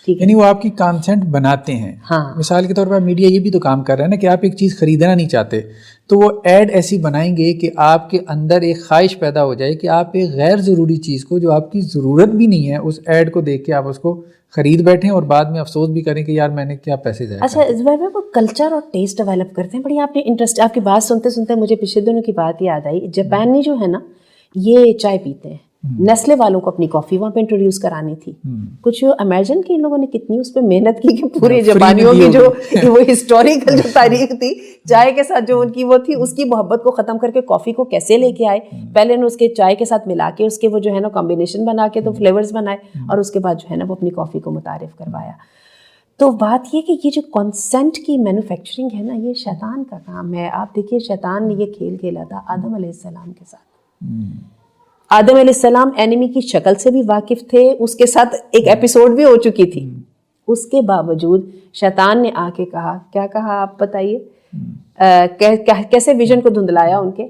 یعنی وہ آپ کی کانسینٹ بناتے ہیں. مثال کے طور پر میڈیا یہ بھی تو کام کر رہا ہے نا کہ آپ ایک چیز خریدنا نہیں چاہتے تو وہ ایڈ ایسی بنائیں گے کہ آپ کے اندر ایک خواہش پیدا ہو جائے کہ آپ ایک غیر ضروری چیز کو، جو آپ کی ضرورت بھی نہیں ہے، اس ایڈ کو دیکھ کے آپ اس کو خرید بیٹھیں اور بعد میں افسوس بھی کریں کہ یار میں نے کیا پیسے ضائع. اچھا، زبیر بھائی، وہ کلچر اور ٹیسٹ ڈیولپ کرتے ہیں. بڑی آپ نے انٹرسٹ، آپ کی بات سنتے سنتے مجھے پچھلے دنوں کی بات یاد آئی. جاپانی جو ہے نا، یہ چائے پیتے ہیں. نیسلے والوں کو اپنی کافی وہاں پہ انٹروڈیوس کرانی تھی. کچھ امیجن کی ان لوگوں نے کتنی اس پہ محنت کی کہ پورے جاپانیوں کی جو وہ ہسٹوریکل جو تاریخ تھی، چائے کے ساتھ جو ان کی وہ تھی، اس کی محبت کو ختم کر کے کافی کو کیسے لے کے آئے. پہلے انہوں نے اس کے چائے کے ساتھ ملا کے اس کے وہ جو ہے نا کمبینیشن بنا کے تو فلیورز بنائے، اور اس کے بعد جو ہے نا وہ اپنی کافی کو متعارف کروایا. تو بات یہ کہ یہ جو کانسینٹ کی مینوفیکچرنگ ہے نا، یہ شیطان کا کام ہے. آپ دیکھیے شیطان نے یہ کھیل کھیلا تھا آدم علیہ السلام کے ساتھ. آدم علیہ السلام اینیمی کی شکل سے بھی واقف تھے، اس کے ساتھ ایک ایپیسوڈ بھی ہو چکی تھی. اس کے باوجود شیطان نے آ کے کہا، کیا کہا آپ بتائیے، کیسے ویژن کو دھندلایا ان کے.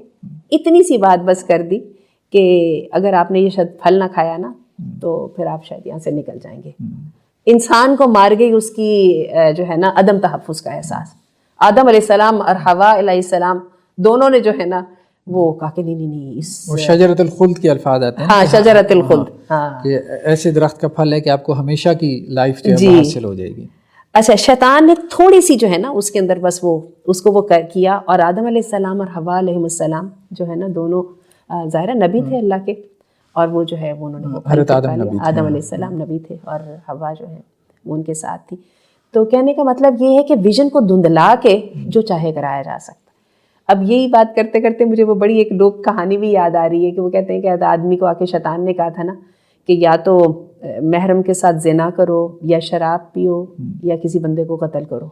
اتنی سی بات بس کر دی کہ اگر آپ نے یہ پھل نہ کھایا نا تو پھر آپ شاید یہاں سے نکل جائیں گے. انسان کو مار گئی اس کی جو ہے نا عدم تحفظ کا احساس. آدم علیہ السلام اور حوا علیہ السلام دونوں نے جو ہے نا وہ کہا کہ نہیں وہ شجرۃ الخلد کے الفاظ آتے ہیں. ہاں، شجرۃ الخلد، کہ ایسے درخت کا پھل ہے کہ آپ کو ہمیشہ کی لائف جو ہے حاصل ہو جائے گی. اچھا، شیطان نے تھوڑی سی جو ہے نا اس کے اندر بس وہ اس کو وہ کیا، اور آدم علیہ السلام اور حوا علیہ السلام جو ہے نا دونوں ظاہر نبی تھے اللہ کے، اور وہ جو ہے وہ انہوں نے حضرت آدم علیہ السلام نبی تھے اور حوا جو ہے وہ ان کے ساتھ تھی. تو کہنے کا مطلب یہ ہے کہ ویژن کو دھندلا کے جو چاہے کرایا جا سکتا. اب یہی بات کرتے کرتے مجھے وہ بڑی ایک لوک کہانی بھی یاد آ رہی ہے کہ وہ کہتے ہیں کہ آدمی کو آ کے شیطان نے کہا تھا نا کہ یا تو محرم کے ساتھ زنا کرو، یا شراب پیو، یا کسی بندے کو قتل کرو.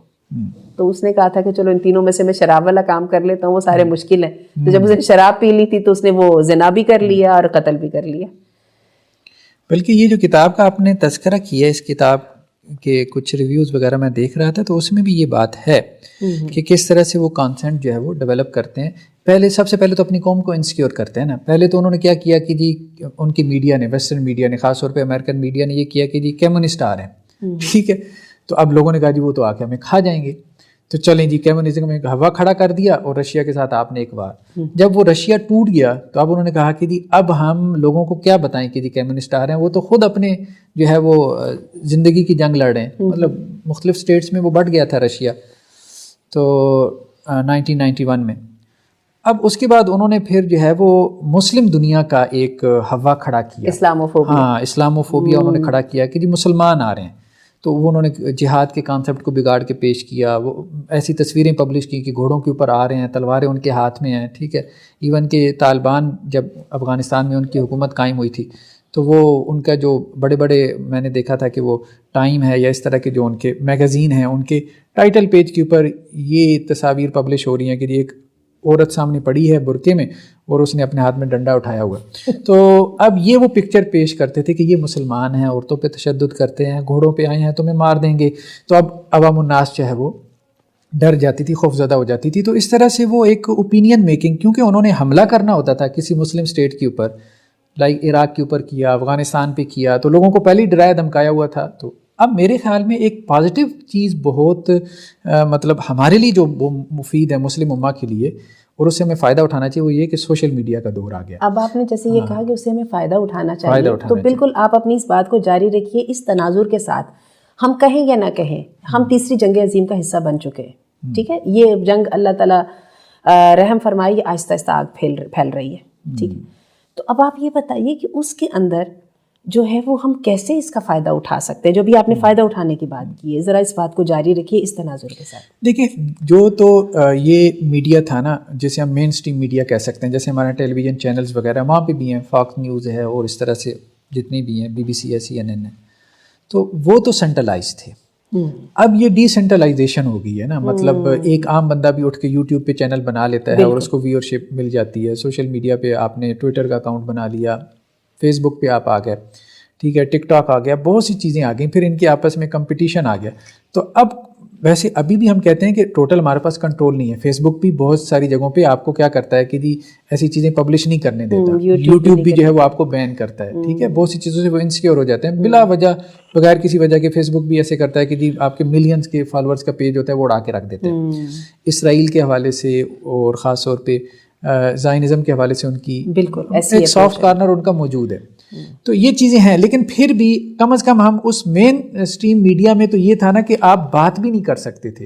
تو اس نے کہا تھا کہ چلو ان تینوں میں سے میں شراب والا کام کر لیتا ہوں، وہ سارے مشکل ہیں. تو جب اس نے شراب پی لی تھی تو اس نے وہ زنا بھی کر لیا اور قتل بھی کر لیا. بلکہ یہ جو کتاب کا آپ نے تذکرہ کیا، اس کتاب کے کچھ ریویوز وغیرہ میں دیکھ رہا تھا تو اس میں بھی یہ بات ہے کہ کس طرح سے وہ کانسینٹ جو ہے وہ ڈیولپ کرتے ہیں. سب سے پہلے تو اپنی قوم کو انسیکیور کرتے ہیں نا. پہلے تو انہوں نے کیا کیا کہ جی ان کی میڈیا نے، ویسٹرن میڈیا نے، خاص طور پہ امریکن میڈیا نے یہ کیا کہ جی کمیونسٹ آ رہے ہیں، ٹھیک ہے. تو اب لوگوں نے کہا جی وہ تو آ کے ہمیں کھا جائیں گے، تو چلیں جی کمیونزم میں ہوا کھڑا کر دیا. اور رشیا کے ساتھ آپ نے ایک بار جب وہ رشیا ٹوٹ گیا تو اب انہوں نے کہا کہ جی اب ہم لوگوں کو کیا بتائیں کہ جی کمیونسٹ آ رہے ہیں. وہ تو خود اپنے جو ہے وہ زندگی کی جنگ لڑ رہے ہیں. مطلب مختلف اسٹیٹس میں وہ بٹ گیا تھا رشیا تو 1991 میں. اب اس کے بعد انہوں نے پھر جو ہے وہ مسلم دنیا کا ایک ہوا کھڑا کیا، اسلاموفوبیا انہوں نے کھڑا کیا کہ جی مسلمان آ رہے ہیں. تو وہ انہوں نے جہاد کے کانسیپٹ کو بگاڑ کے پیش کیا. وہ ایسی تصویریں پبلش کی کہ گھوڑوں کے اوپر آ رہے ہیں، تلواریں ان کے ہاتھ میں ہیں، ٹھیک ہے. ایون کہ طالبان جب افغانستان میں ان کی حکومت قائم ہوئی تھی تو وہ ان کا جو بڑے بڑے میں نے دیکھا تھا کہ وہ ٹائم ہے یا اس طرح کے جو ان کے میگزین ہیں، ان کے ٹائٹل پیج کے اوپر یہ تصاویر پبلش ہو رہی ہیں کہ ایک عورت سامنے پڑی ہے برقعے میں اور اس نے اپنے ہاتھ میں ڈنڈا اٹھایا ہوا. تو اب یہ وہ پکچر پیش کرتے تھے کہ یہ مسلمان ہیں, عورتوں پہ تشدد کرتے ہیں, گھوڑوں پہ آئے ہیں تمہیں مار دیں گے. تو اب عوام الناس جو ہے وہ ڈر جاتی تھی, خوف زدہ ہو جاتی تھی. تو اس طرح سے وہ ایک اوپینین میکنگ, کیونکہ انہوں نے حملہ کرنا ہوتا تھا کسی مسلم اسٹیٹ کے اوپر, لائک عراق کے اوپر کیا, افغانستان پہ کیا, تو لوگوں کو پہلے ہی ڈرایا دھمکایا ہوا تھا. تو اب میرے خیال میں ایک پازیٹیو چیز بہت مطلب ہمارے لیے جو مفید ہے مسلم امہ کے لیے, اور اس سے ہمیں فائدہ اٹھانا چاہیے, وہ یہ کہ سوشل میڈیا کا دور آ گیا. اب آپ نے جیسے یہ کہا کہ اس سے ہمیں فائدہ اٹھانا چاہیے, تو بالکل آپ اپنی اس بات کو جاری رکھیے اس تناظر کے ساتھ. ہم کہیں یا نہ کہیں, ہم تیسری جنگ عظیم کا حصہ بن چکے ہیں, ٹھیک ہے. یہ جنگ اللہ تعالیٰ رحم فرمائی آہستہ آہستہ آگ پھیل رہی ہے, ٹھیک ہے. تو اب آپ یہ بتائیے کہ اس کے اندر جو ہے وہ ہم کیسے اس کا فائدہ اٹھا سکتے ہیں, جو بھی آپ نے فائدہ اٹھانے کی بات کی ہے, ذرا اس بات کو جاری رکھیے اس تناظر کے ساتھ. دیکھیں, جو تو یہ میڈیا تھا نا, جیسے ہم مین اسٹریم میڈیا کہہ سکتے ہیں, جیسے ہمارے ٹیلی ویژن چینلز وغیرہ وہاں پہ بھی ہیں, فاکس نیوز ہے اور اس طرح سے جتنی بھی ہیں, BBC ہے, CNN ہے, تو وہ تو سینٹرلائز تھے. اب یہ ڈی سینٹرلائزیشن ہو گئی ہے نا, مطلب ایک عام بندہ بھی اٹھ کے یوٹیوب پہ چینل بنا لیتا ہے اور اس کو ویورشپ مل جاتی ہے. سوشل میڈیا پہ آپ نے ٹویٹر کا اکاؤنٹ بنا لیا, فیس بک پہ آپ آ گئے, ٹھیک ہے, ٹک ٹاک آ گیا, بہت سی چیزیں آ گئیں, پھر ان کے آپس میں کمپٹیشن آ گیا. تو اب ویسے ابھی بھی ہم کہتے ہیں کہ ٹوٹل ہمارے پاس کنٹرول نہیں ہے. فیس بک بھی بہت ساری جگہوں پہ آپ کو کیا کرتا ہے کہ جی ایسی چیزیں پبلش نہیں کرنے دیتا, یوٹیوب بھی جو ہے وہ آپ کو بین کرتا ہے, ٹھیک ہے. بہت سی چیزوں سے وہ انسیکیور ہو جاتے ہیں بلا وجہ, بغیر کسی وجہ کے. فیس بک بھی ایسے کرتا ہے کہ جی آپ کے ملینز کے فالوورز کا پیج ہوتا ہے وہ اڑا کے رکھ دیتے ہیں. اسرائیل کے حوالے سے اور خاص طور پہ زائنزم کے حوالے سے ان کی بالکل ایک سافٹ کارنر ان کا موجود ہے. تو یہ چیزیں ہیں, لیکن پھر بھی کم از کم ہم اس مین اسٹریم میڈیا میں تو یہ تھا نا کہ آپ بات بھی نہیں کر سکتے تھے.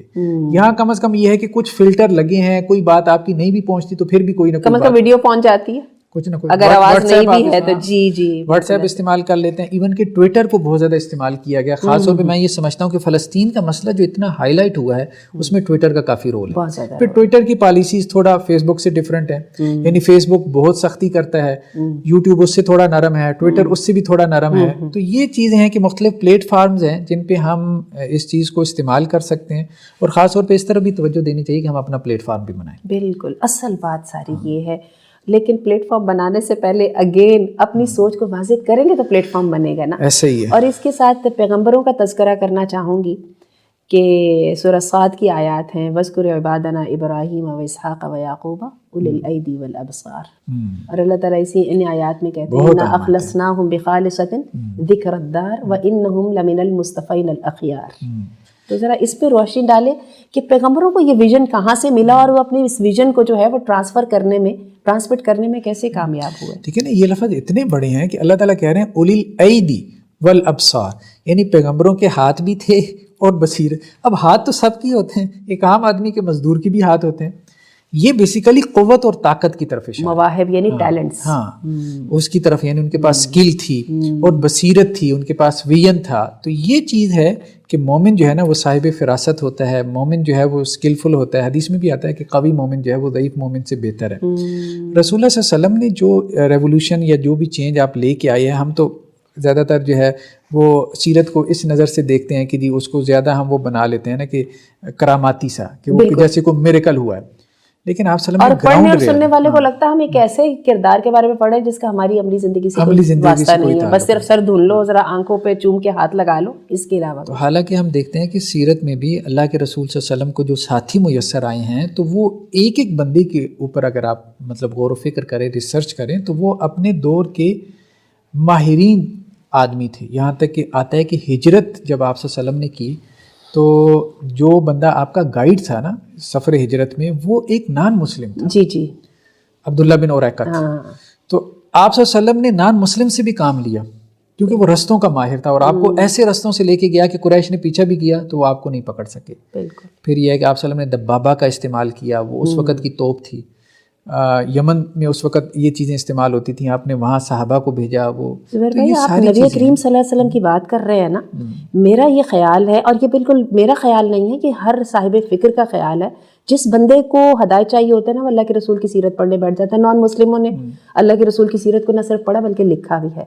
یہاں کم از کم یہ ہے کہ کچھ فلٹر لگے ہیں, کوئی بات آپ کی نہیں بھی پہنچتی تو پھر بھی کوئی نہ کوئی کم از کم ویڈیو پہنچ جاتی ہے, کچھ نہ کچھ. اگر آواز نہیں بھی ہے تو جی واٹس ایپ استعمال کر لیتے ہیں. ایون کہ ٹویٹر کو بہت زیادہ استعمال کیا گیا, خاص طور پہ میں یہ سمجھتا ہوں کہ فلسطین کا مسئلہ جو اتنا ہائی لائٹ ہوا ہے اس میں ٹویٹر کا کافی رول ہے. پھر ٹویٹر کی پالیسیز تھوڑا فیس بک سے ڈفرینٹ ہے, یعنی فیس بک بہت سختی کرتا ہے, یوٹیوب اس سے تھوڑا نرم ہے, ٹویٹر اس سے بھی تھوڑا نرم ہے. تو یہ چیزیں ہیں کہ مختلف پلیٹ فارمز ہیں جن پہ ہم اس چیز کو استعمال کر سکتے ہیں, اور خاص طور پہ اس طرح بھی توجہ دینی چاہیے کہ ہم اپنا پلیٹ فارم بھی بنائیں. بالکل اصل بات ساری یہ ہے. لیکن پلیٹ فارم بنانے سے پہلے اگین اپنی سوچ کو واضح کریں گے تو پلیٹ فارم بنے گا نا. ایسے ہی ہے. اور اس کے ساتھ پیغمبروں کا تذکرہ کرنا چاہوں گی کہ سورہ صاد کی آیات ہیں, وَاذْكُرْ عِبَادَنَا إِبْرَاهِيمَ وَإِسْحَاقَ وَيَعْقُوبَ أُولِي الْأَيْدِي وَالْأَبْصَارِ. اور اللہ تعالیٰ ان آیات میں کہتے ہیں إِنَّا أَخْلَصْنَاهُمْ بِخَالِصَةٍ ذِكْرَ الدَّارِ وَإِنَّهُمْ لَمِنَ الْمُصْطَفَيْنَ الْأَخْيَارِ. تو ذرا اس پہ روشنی ڈالیں کہ پیغمبروں کو یہ ویژن کہاں سے ملا اور وہ اپنے اس ویژن کو جو ہے وہ ٹرانسمٹ کرنے میں کیسے کامیاب ہوئے. ٹھیک ہے نا, یہ لفظ اتنے بڑے ہیں کہ اللہ تعالیٰ کہہ رہے ہیں اولی الایدی والابصار, یعنی پیغمبروں کے ہاتھ بھی تھے اور بصیرت. اب ہاتھ تو سب کی ہوتے ہیں, ایک عام آدمی کے مزدور کی بھی ہاتھ ہوتے ہیں. یہ بیسیکلی قوت اور طاقت کی طرف اشارہ, مواہب یعنی ٹیلنٹس, ہاں اس کی طرف, یعنی ان کے پاس سکل تھی اور بصیرت تھی, ان کے پاس ویژن تھا. تو یہ چیز ہے کہ مومن جو ہے نا وہ صاحب فراست ہوتا ہے, مومن جو ہے وہ اسکلفل ہوتا ہے. حدیث میں بھی آتا ہے کہ قوی مومن جو ہے وہ ضعیف مومن سے بہتر ہے. رسول اللہ صلی اللہ علیہ وسلم نے جو ریولوشن یا جو بھی چینج آپ لے کے آئے ہیں, ہم تو زیادہ تر جو ہے وہ سیرت کو اس نظر سے دیکھتے ہیں کہ جی اس کو زیادہ ہم وہ بنا لیتے ہیں نا کہ کراماتی سا, کہ وہ جیسے کوئی میریکل ہوا ہے. لیکن آپ صلی اللہ علیہ وسلم اور پڑھنے اور سننے والے کو لگتا ہے ہم ایک ایسے کردار کے بارے میں پڑھے جس کا ہماری عملی زندگی سے کوئی واسطہ نہیں ہے, بس صرف سر دھل لو, ذرا آنکھوں پہ چوم کے ہاتھ لگا لو, اس کے علاوہ. تو حالانکہ ہم دیکھتے ہیں کہ سیرت میں بھی اللہ کے رسول صلی اللہ علیہ وسلم کو جو ساتھی میسر آئے ہیں تو وہ ایک ایک بندے کے اوپر اگر آپ مطلب غور و فکر کریں, ریسرچ کریں, تو وہ اپنے دور کے ماہرین آدمی تھے. یہاں تک کہ آتا ہے کہ ہجرت جب آپ صلی اللہ علیہ وسلم نے کی تو جو بندہ آپ کا گائیڈ تھا نا سفر ہجرت میں, وہ ایک نان مسلم تھا. جی عبداللہ بن اوریقہ. تو آپ صلی اللہ علیہ وسلم نے نان مسلم سے بھی کام لیا کیونکہ وہ رستوں کا ماہر تھا, اور آپ کو ایسے رستوں سے لے کے گیا کہ قریش نے پیچھا بھی کیا تو وہ آپ کو نہیں پکڑ سکے. پھر یہ ہے کہ آپ صلی اللہ علیہ وسلم نے دبابہ کا استعمال کیا, وہ اس وقت کی توپ تھی. یمن میں اس وقت یہ چیزیں استعمال ہوتی تھیں, آپ نے وہاں صحابہ کو بھیجا. وہ آپ نبی کریم صلی اللہ علیہ وسلم کی بات کر رہے ہیں نا, میرا یہ خیال ہے, اور یہ بالکل میرا خیال نہیں ہے, کہ ہر صاحب فکر کا خیال ہے, جس بندے کو ہدایت چاہیے ہوتا ہے نا وہ اللہ کے رسول کی سیرت پڑھنے بیٹھ جاتا ہے. نان مسلموں نے اللہ کے رسول کی سیرت کو نہ صرف پڑھا بلکہ لکھا بھی ہے.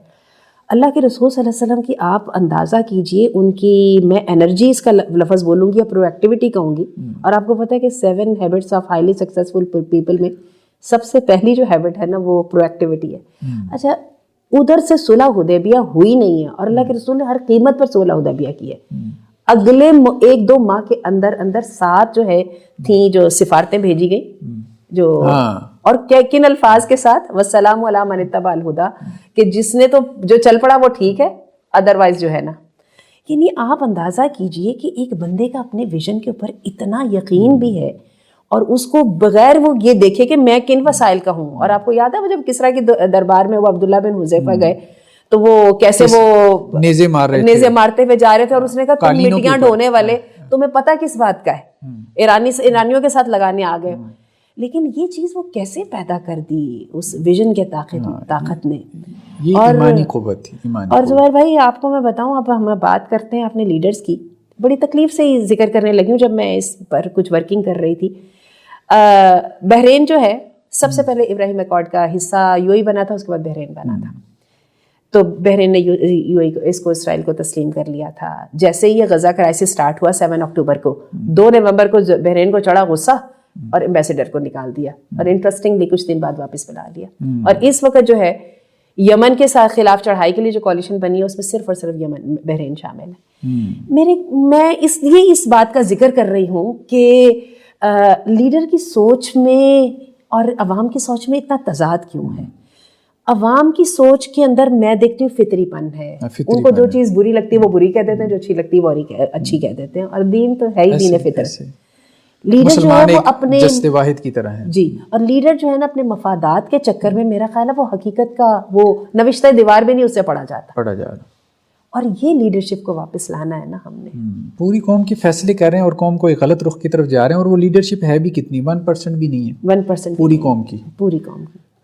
اللہ کے رسول صلی اللہ علیہ وسلم کی آپ اندازہ کیجئے ان کی، میں انرجیز کا لفظ بولوں گی یا پرو ایکٹیویٹی کہوں گی، اور آپ کو پتہ ہے کہ 7 habits of highly successful people میں سب سے پہلی جو ہیبٹ ہے نا وہ پرو ایکٹیویٹی ہے. اچھا ادھر سے صلح حدیبیہ ہوئی نہیں ہے اور اللہ کے رسول نے ہر قیمت پر صلح حدیبیہ کی ہے. اگلے 1-2 ماہ کے اندر 7 جو ہے تھیں جو سفارتیں بھیجی گئیں، جو اور کن الفاظ کے ساتھ، والسلام علی من اتبع الہدیٰ، کہ جس نے تو جو چل پڑا وہ ٹھیک ہے، ادروائز جو ہے نا. یعنی آپ اندازہ کیجئے کہ ایک بندے کا اپنے ویژن کے اوپر اتنا یقین بھی ہے اور اس کو بغیر وہ یہ دیکھے کہ میں کن وسائل کا ہوں. اور آپ کو یاد ہے وہ جب کسریٰ کی دربار میں وہ عبداللہ بن حذیفہ گئے تو وہ کیسے وہ نیزے مارتے ہوئے جا رہے تھے اور اس نے کہا تم مٹیاں ڈھونے والے، تمہیں پتہ کس بات کا ہے، ایرانیوں کے ساتھ لگانے آ گئے. لیکن یہ چیز وہ کیسے پیدا کر دی اس ویژن کے طاقت نے، یہ ایمانی قوت تھی. اور زبیر بھائی آپ کو میں بتاؤں، اب ہم بات کرتے ہیں اپنے لیڈرز کی. بڑی تکلیف سے ہی ذکر کرنے لگی ہوں جب میں اس پر کچھ ورکنگ کر رہی تھی. بحرین جو ہے سب سے پہلے ابراہیم ایکارڈ کا حصہ یو اے بنا تھا، اس کے بعد بحرین بنا تھا. تو بحرین نے یو اے کو، اس کو، اسرائیل کو تسلیم کر لیا تھا. جیسے ہی یہ غزہ کرائسس سٹارٹ ہوا 7 اکتوبر کو، 2 نومبر کو بحرین کو چڑھا غصہ اور ایمبیسیڈر کو نکال دیا اور انٹرسٹنگلی کچھ دن بعد واپس بلا لیا. اور اس وقت جو ہے یمن کے ساتھ خلاف چڑھائی کے لیے جو کولیشن بنی ہے اس میں صرف اور صرف یمن، بحرین شامل ہے. میں اس بات کا ذکر کر رہی ہوں کہ لیڈر کی سوچ میں اور عوام کی سوچ میں اتنا تضاد کیوں ہے. عوام کی سوچ کے اندر میں دیکھتی ہوں فطری پن ہے. ان کو جو چیز بری لگتی ہے وہ بری کہہ دیتے ہیں، جو اچھی لگتی ہے وہ اچھی کہہ دیتے ہیں. اور دین تو ہے ہی دین فطر. لیڈر جو ہے وہ اپنے جسد واحد کی طرح ہے جی، اور لیڈر جو ہے نا اپنے مفادات کے چکر میں، میرا خیال ہے وہ حقیقت کا وہ نوشتہ دیوار بھی نہیں اس سے پڑھا جاتا. اور یہ لیڈرشپ کو واپس لانا ہے نا ہم نے. پوری قوم کے فیصلے کر رہے ہیں اور قوم کو ایک غلط رخ کی طرف جا رہے ہیں، اور وہ لیڈرشپ ہے بھی کتنی، 1% بھی نہیں ہے، 1% پوری قوم کی.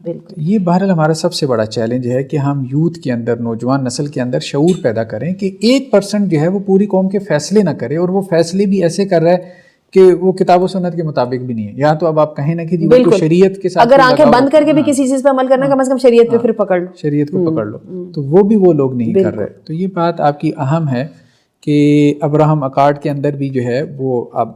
بالکل. یہ بہرحال ہمارا سب سے بڑا چیلنج ہے کہ ہم یوتھ کے اندر، نوجوان نسل کے اندر شعور پیدا کریں کہ 1% جو ہے وہ پوری قوم کے فیصلے نہ کرے، اور وہ فیصلے بھی ایسے کر رہا ہے کہ وہ کتاب و سنت کے مطابق بھی نہیں ہے. یا تو اب آپ کہیں نا کہ جی وہ شریعت کے ساتھ اگر آنکھیں بند کر کے بھی کسی چیز پہ عمل کرنا، کم از کم شریعت پہ پھر پکڑ لو، شریعت کو پکڑ لو، تو وہ بھی وہ لوگ نہیں کر رہے. تو یہ بات آپ کی اہم ہے کہ ابراہم اکارڈ کے اندر بھی جو ہے وہ اب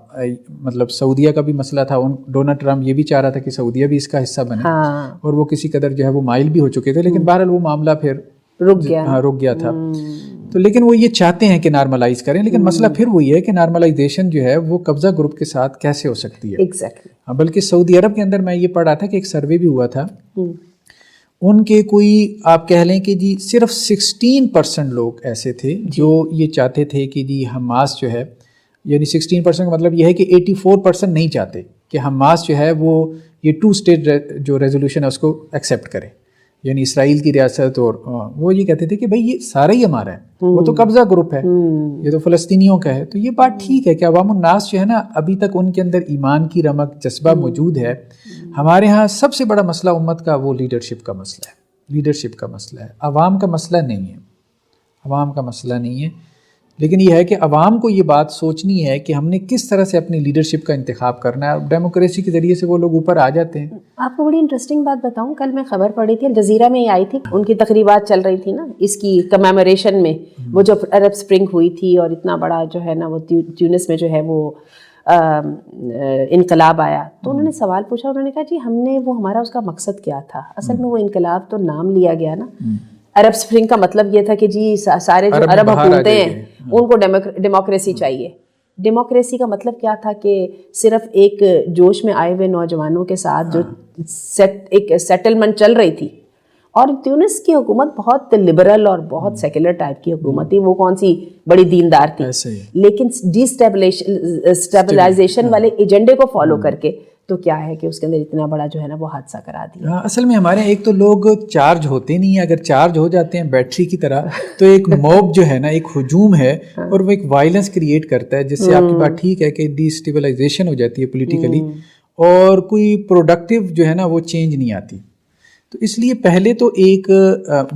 مطلب سعودیہ کا بھی مسئلہ تھا. ڈونلڈ ٹرمپ یہ بھی چاہ رہا تھا کہ سعودیہ بھی اس کا حصہ بنے، اور وہ کسی قدر جو ہے وہ مائل بھی ہو چکے تھے، لیکن بہرحال وہ معاملہ پھر رک گیا تھا. تو لیکن وہ یہ چاہتے ہیں کہ نارملائز کریں، لیکن مسئلہ پھر وہی ہے کہ نارملائزیشن جو ہے وہ قبضہ گروپ کے ساتھ کیسے ہو سکتی ہے. بلکہ سعودی عرب کے اندر میں یہ پڑھ رہا تھا کہ ایک سروے بھی ہوا تھا، ان کے کوئی آپ کہہ لیں کہ جی صرف 16% لوگ ایسے تھے جو یہ چاہتے تھے کہ جی حماس جو ہے، یعنی 16% کا مطلب یہ ہے کہ 84% نہیں چاہتے کہ حماس جو ہے وہ یہ 2 اسٹیٹ جو ریزولوشن ہے اس کو ایکسیپٹ کرے، یعنی اسرائیل کی ریاست. اور وہ یہ کہتے تھے کہ بھائی یہ سارا ہی ہمارا ہے، وہ تو قبضہ گروپ ہے، یہ تو فلسطینیوں کا ہے. تو یہ بات ٹھیک ہے کہ عوام الناس جو ہے نا ابھی تک ان کے اندر ایمان کی رمق جذبہ موجود ہے. ہمارے ہاں سب سے بڑا مسئلہ امت کا وہ لیڈرشپ کا مسئلہ ہے، لیڈرشپ کا مسئلہ ہے، عوام کا مسئلہ نہیں ہے، عوام کا مسئلہ نہیں ہے. لیکن یہ ہے کہ عوام کو یہ بات سوچنی ہے کہ ہم نے کس طرح سے اپنی لیڈرشپ کا انتخاب کرنا ہے، اور ڈیموکریسی کے ذریعے سے وہ لوگ اوپر آ جاتے ہیں. آپ کو بڑی انٹرسٹنگ بات بتاؤں، کل میں خبر پڑھی تھی، الجزیرہ میں ہی آئی تھی، ان کی تقریبات چل رہی تھی نا اس کی کمیموریشن میں، وہ جو عرب اسپرنگ ہوئی تھی اور اتنا بڑا جو ہے نا وہ تیونس میں جو ہے وہ انقلاب آیا. تو انہوں نے سوال پوچھا، انہوں نے کہا جی ہم نے وہ ہمارا اس کا مقصد کیا تھا. اصل میں وہ انقلاب تو نام لیا گیا نا، عرب اسپرنگ کا مطلب یہ تھا کہ جی سارے جو عرب حکومتیں ہیں ان کو ڈیموکریسی چاہیے. ڈیموکریسی کا مطلب کیا تھا کہ صرف ایک جوش میں آئے ہوئے نوجوانوں کے ساتھ جو ایک سیٹلمنٹ چل رہی تھی. اور تیونس کی حکومت بہت لبرل اور بہت سیکولر ٹائپ کی حکومت تھی، وہ کون سی بڑی دیندار تھی، لیکن ڈی اسٹیبلائزیشن والے ایجنڈے کو فالو کر کے تو کیا ہے کہ اس کے اندر اتنا بڑا جو ہے نا وہ حادثہ کرا دیا. اصل میں ہمارے ایک تو لوگ چارج ہوتے نہیں ہیں، اگر چارج ہو جاتے ہیں بیٹری کی طرح تو ایک موب جو ہے نا ایک ہجوم ہے اور وہ ایک وائلنس کریٹ کرتا ہے، جس سے آپ کی بات ٹھیک ہے کہ ڈی اسٹیبلائزیشن ہو جاتی ہے پولیٹیکلی، اور کوئی پروڈکٹیو جو ہے نا وہ چینج نہیں آتی. تو اس لیے پہلے تو ایک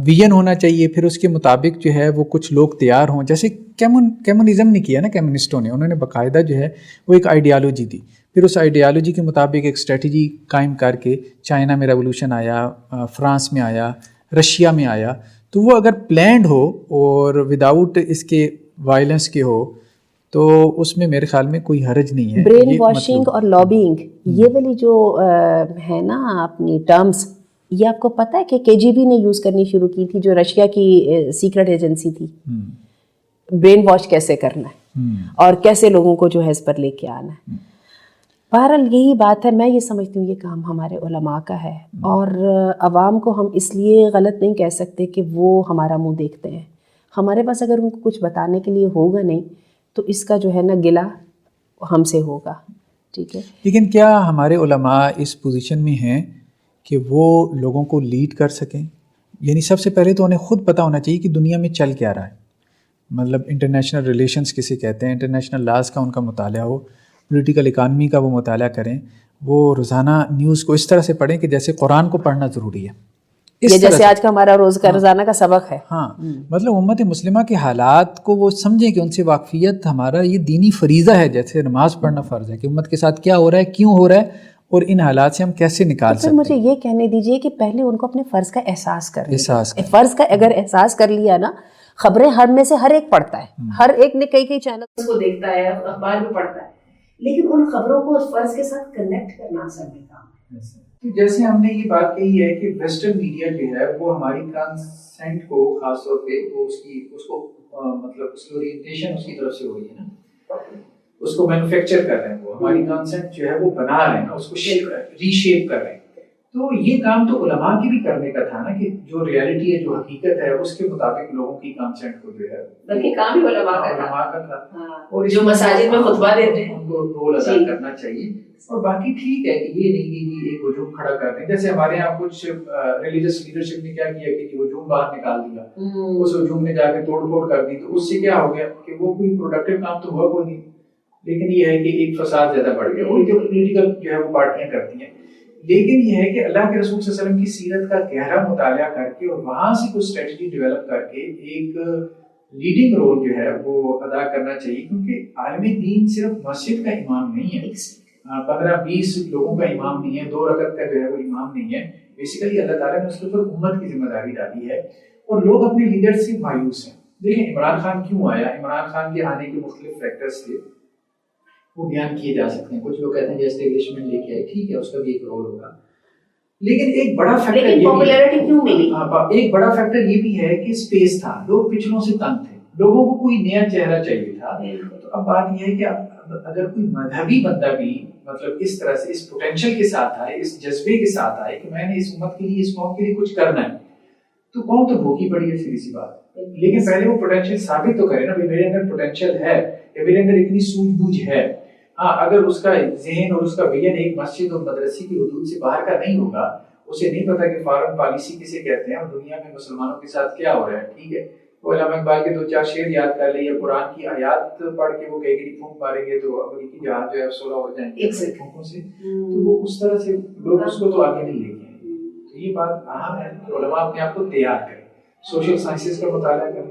ویژن ہونا چاہیے، پھر اس کے مطابق جو ہے وہ کچھ لوگ تیار ہوں. جیسے کمیونزم نے کیا نا، کمیونسٹوں نے، انہوں نے باقاعدہ جو ہے وہ ایک آئیڈیالوجی دی، پھر اس آئیڈیالوجی کے مطابق ایک اسٹریٹجی قائم کر کے چائنا میں ریولوشن آیا، فرانس میں آیا، رشیا میں آیا. تو وہ اگر پلانڈ ہو اور وداؤٹ اس کے وائلنس کے ہو تو اس میں میرے خیال میں کوئی حرج نہیں ہے. برین واشنگ اور لابینگ یہ والی جو ہے نا اپنی ٹرمز، یہ آپ کو پتہ ہے کہ KGB نے یوز کرنی شروع کی تھی، جو رشیا کی سیکرٹ ایجنسی تھی. برین واش کیسے کرنا ہے اور کیسے لوگوں کو جو ہے اس پر لے کے آنا ہے. بہرحال یہی بات ہے، میں یہ سمجھتی ہوں یہ کام ہمارے علماء کا ہے، اور عوام کو ہم اس لیے غلط نہیں کہہ سکتے کہ وہ ہمارا منہ دیکھتے ہیں. ہمارے پاس اگر ان کو کچھ بتانے کے لیے ہوگا نہیں تو اس کا جو ہے نا گلہ ہم سے ہوگا. ٹھیک ہے، لیکن کیا ہمارے علماء اس پوزیشن میں ہیں کہ وہ لوگوں کو لیڈ کر سکیں؟ یعنی سب سے پہلے تو انہیں خود پتہ ہونا چاہیے کہ دنیا میں چل کیا رہا ہے. مطلب انٹرنیشنل ریلیشنز کسے کہتے ہیں، انٹرنیشنل لاز کا ان کا مطالعہ ہو، پولیٹیکل اکانومی کا وہ مطالعہ کریں، وہ روزانہ نیوز کو اس طرح سے پڑھیں کہ جیسے قرآن کو پڑھنا ضروری ہے. یہ جیسے آج کا ہمارا روزانہ کا سبق ہے. ہاں، مطلب امت مسلمہ کے حالات کو وہ سمجھیں کہ ان سے واقفیت ہمارا یہ دینی فریضہ ہے، جیسے نماز پڑھنا فرض ہے کہ امت کے ساتھ کیا ہو رہا ہے، کیوں ہو رہا ہے، اور ان حالات سے ہم کیسے نکال سکتے ہیں. مجھے یہ کہنے دیجئے کہ پہلے ان کو اپنے فرض کا احساس فرض کا اگر احساس کر لیا نا، خبریں ہر میں سے ہر ایک پڑھتا ہے، ہر ایک نے کئی چینل کو دیکھتا ہے، اخبار میں پڑھتا ہے، لیکن ان خبروں کو اس فرض کے ساتھ کنیکٹ کرنا اصل میں کام ہے. جیسے ہم نے یہ بات کہی ہے کہ ویسٹرن میڈیا جو ہے وہ ہماری کنسنٹ کو خاص طور پہ وہ اس کو مطلب اس کی اورینٹیشن اس کی طرف سے ہو رہی ہے نا، اس کو مینوفیکچر کر رہے ہیں، وہ ہماری کنسنٹ جو ہے وہ بنا رہے ہیں، اس کو ری شیپ کر رہے ہیں. تو یہ کام تو علماء کی بھی کرنے کا تھا نا، کہ جو ریالٹی ہے، جو حقیقت ہے، اس کے مطابق لوگوں کی کنسنٹ کو جو ہے، بلکہ کام ہی علماء کا تھا، اور جو مساجد میں خطبہ دیتے ہیں ان کو رول ادا کرنا چاہیے. اور باقی ٹھیک ہے کہ یہ نہیں کہ ایک ہجوم کھڑا کرتے ہیں. جیسے ہمارے یہاں کچھ ریلیجس لیڈرشپ نے کیا کیا کہ ہجوم باہر نکال دیا، اس ہجوم نے جا کے توڑ پھوڑ کر دی، تو اس سے کیا ہو گیا کہ وہ کوئی پروڈکٹیو کام تو ہوا کوئی نہیں، لیکن یہ ہے کہ ایک فساد زیادہ بڑھ گیا. وہی جو پولیٹیکل جو ہے وہ پارٹیاں کرتی ہیں. لیکن یہ ہے کہ اللہ کے رسول صلی اللہ علیہ وسلم کی سیرت کا گہرا مطالعہ کر کے اور وہاں سے کوئی اسٹریٹجی ڈیولپ کر کے ایک لیڈنگ رول جو ہے وہ ادا کرنا چاہیے. کیونکہ عالم دین صرف مسجد کا امام نہیں ہے، 15-20 لوگوں کا امام نہیں ہے، 2 رکعت کا جو ہے وہ امام نہیں ہے. بیسیکلی اللہ تعالیٰ نے اس کے اوپر امت کی ذمہ داری ڈالی ہے، اور لوگ اپنے لیڈر سے مایوس ہیں. دیکھیں عمران خان کیوں آیا، عمران خان کے آنے کے مختلف فیکٹرز تھے، وہ بیان کیے جا سکتے ہیں. کچھ لوگ کہتے ہیں کہ اسٹیبلشمنٹ لے کے آئے، ٹھیک ہے، اس کا بھی ایک رول ہوگا، لیکن ایک بڑا فیکٹر ایک بڑا فیکٹر یہ بھی ہے کہ اسپیس تھا، لوگ پچھلوں سے تنگ تھے، لوگوں کو کوئی نیا چہرہ چاہیے تھا. تو اب بات یہ ہے کہ اگر کوئی مذہبی بندہ بھی مطلب اس طرح سے اس پوٹینشیل کے ساتھ آئے، اس جذبے کے ساتھ آئے کہ میں نے اس امت کے لیے، اس قوم کے لیے کچھ کرنا ہے، تو قوم تو بھوکی پڑی ہے، سیدھی سی بات. لیکن پہلے وہ پوٹینشیل ثابت تو کرے نا، میرے اندر پوٹینشیل ہے یا میرے اندر اتنی سوجھ بوجھ ہے. ہاں، اگر اس کا ذہن اور اس کا ویژن ایک مسجد اور مدرسے کی حدود سے باہر کا نہیں ہوگا، اسے نہیں پتا کہ فارن پالیسی کسے کہتے ہیں اور دنیا میں مسلمانوں کے ساتھ کیا ہو رہا ہے، ٹھیک ہے، وہ علامہ اقبال کے 2-4 شعر یاد کر لے یا قرآن کی آیات پڑھ کے وہ کہے کہ پھونک ماریں گے تو امریکی جہاز جو ہے 16 ہو جائیں گے پھونکوں سے، تو وہ اس طرح سے لوگ اس کو تو آگے نہیں لے گئے. تو یہ بات اہم ہے کہ علماء اپنے آپ کو تیار کریں، سوشل سائنسز کا مطالعہ کریں،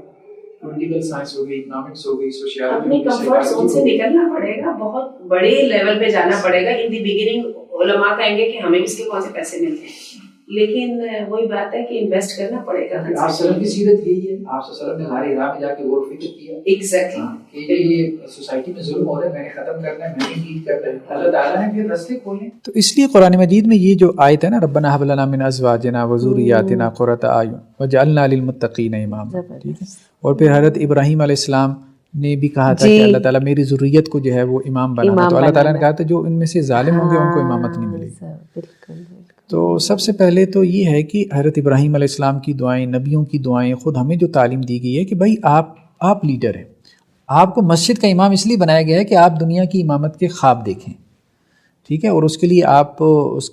پولیٹیکل سائنس ہو گئی، اکنامکس ہو گئی، سوشیالوجی، اپنی کمفرٹ زون سے نکلنا پڑے گا، بہت بڑے لیول پہ جانا پڑے گا. ان دی بگننگ علماء کہیں گے کہ ہمیں اس کے کون سے پیسے ملتے ہیں، لیکن وہی بات ہے کہ انویسٹ کرنا پڑے گا. آپ صلی اللہ علیہ وسلم کی سیرت یہی ہے، آپ صلی اللہ علیہ وسلم نے ہمارے ہرا میں جا کے غور فکر کیا ایگزیکٹلی کہ یہ سوسائٹی میں ظلم ہو رہا ہے، میں نے ختم کرنا ہے، میں نے لیڈ کرنا ہے. اللہ تعالیٰ نے پھر راستے کھولے. تو اس لیے قرآن مجید میں یہ جو آیت ہے نا، ربنا ھب لنا من ازواجنا وذریاتنا قرۃ اعین وجعلنا للمتقین اماما، ٹھیک ہے. اور پھر حضرت ابراہیم علیہ السلام نے بھی کہا تھا کہ اللہ تعالیٰ میری ذریت کو جو ہے وہ امام بنانا، تو اللہ تعالیٰ نے کہا تھا جو ان میں سے ظالم ہوں گے ان کو امامت نہیں ملے گی. تو سب سے پہلے تو یہ ہے کہ حضرت ابراہیم علیہ السلام کی دعائیں، نبیوں کی دعائیں، خود ہمیں جو تعلیم دی گئی ہے کہ بھائی آپ لیڈر ہیں، آپ کو مسجد کا امام اس لیے بنایا گیا ہے کہ آپ دنیا کی امامت کے خواب دیکھیں، ٹھیک ہے، اور اس کے لیے آپ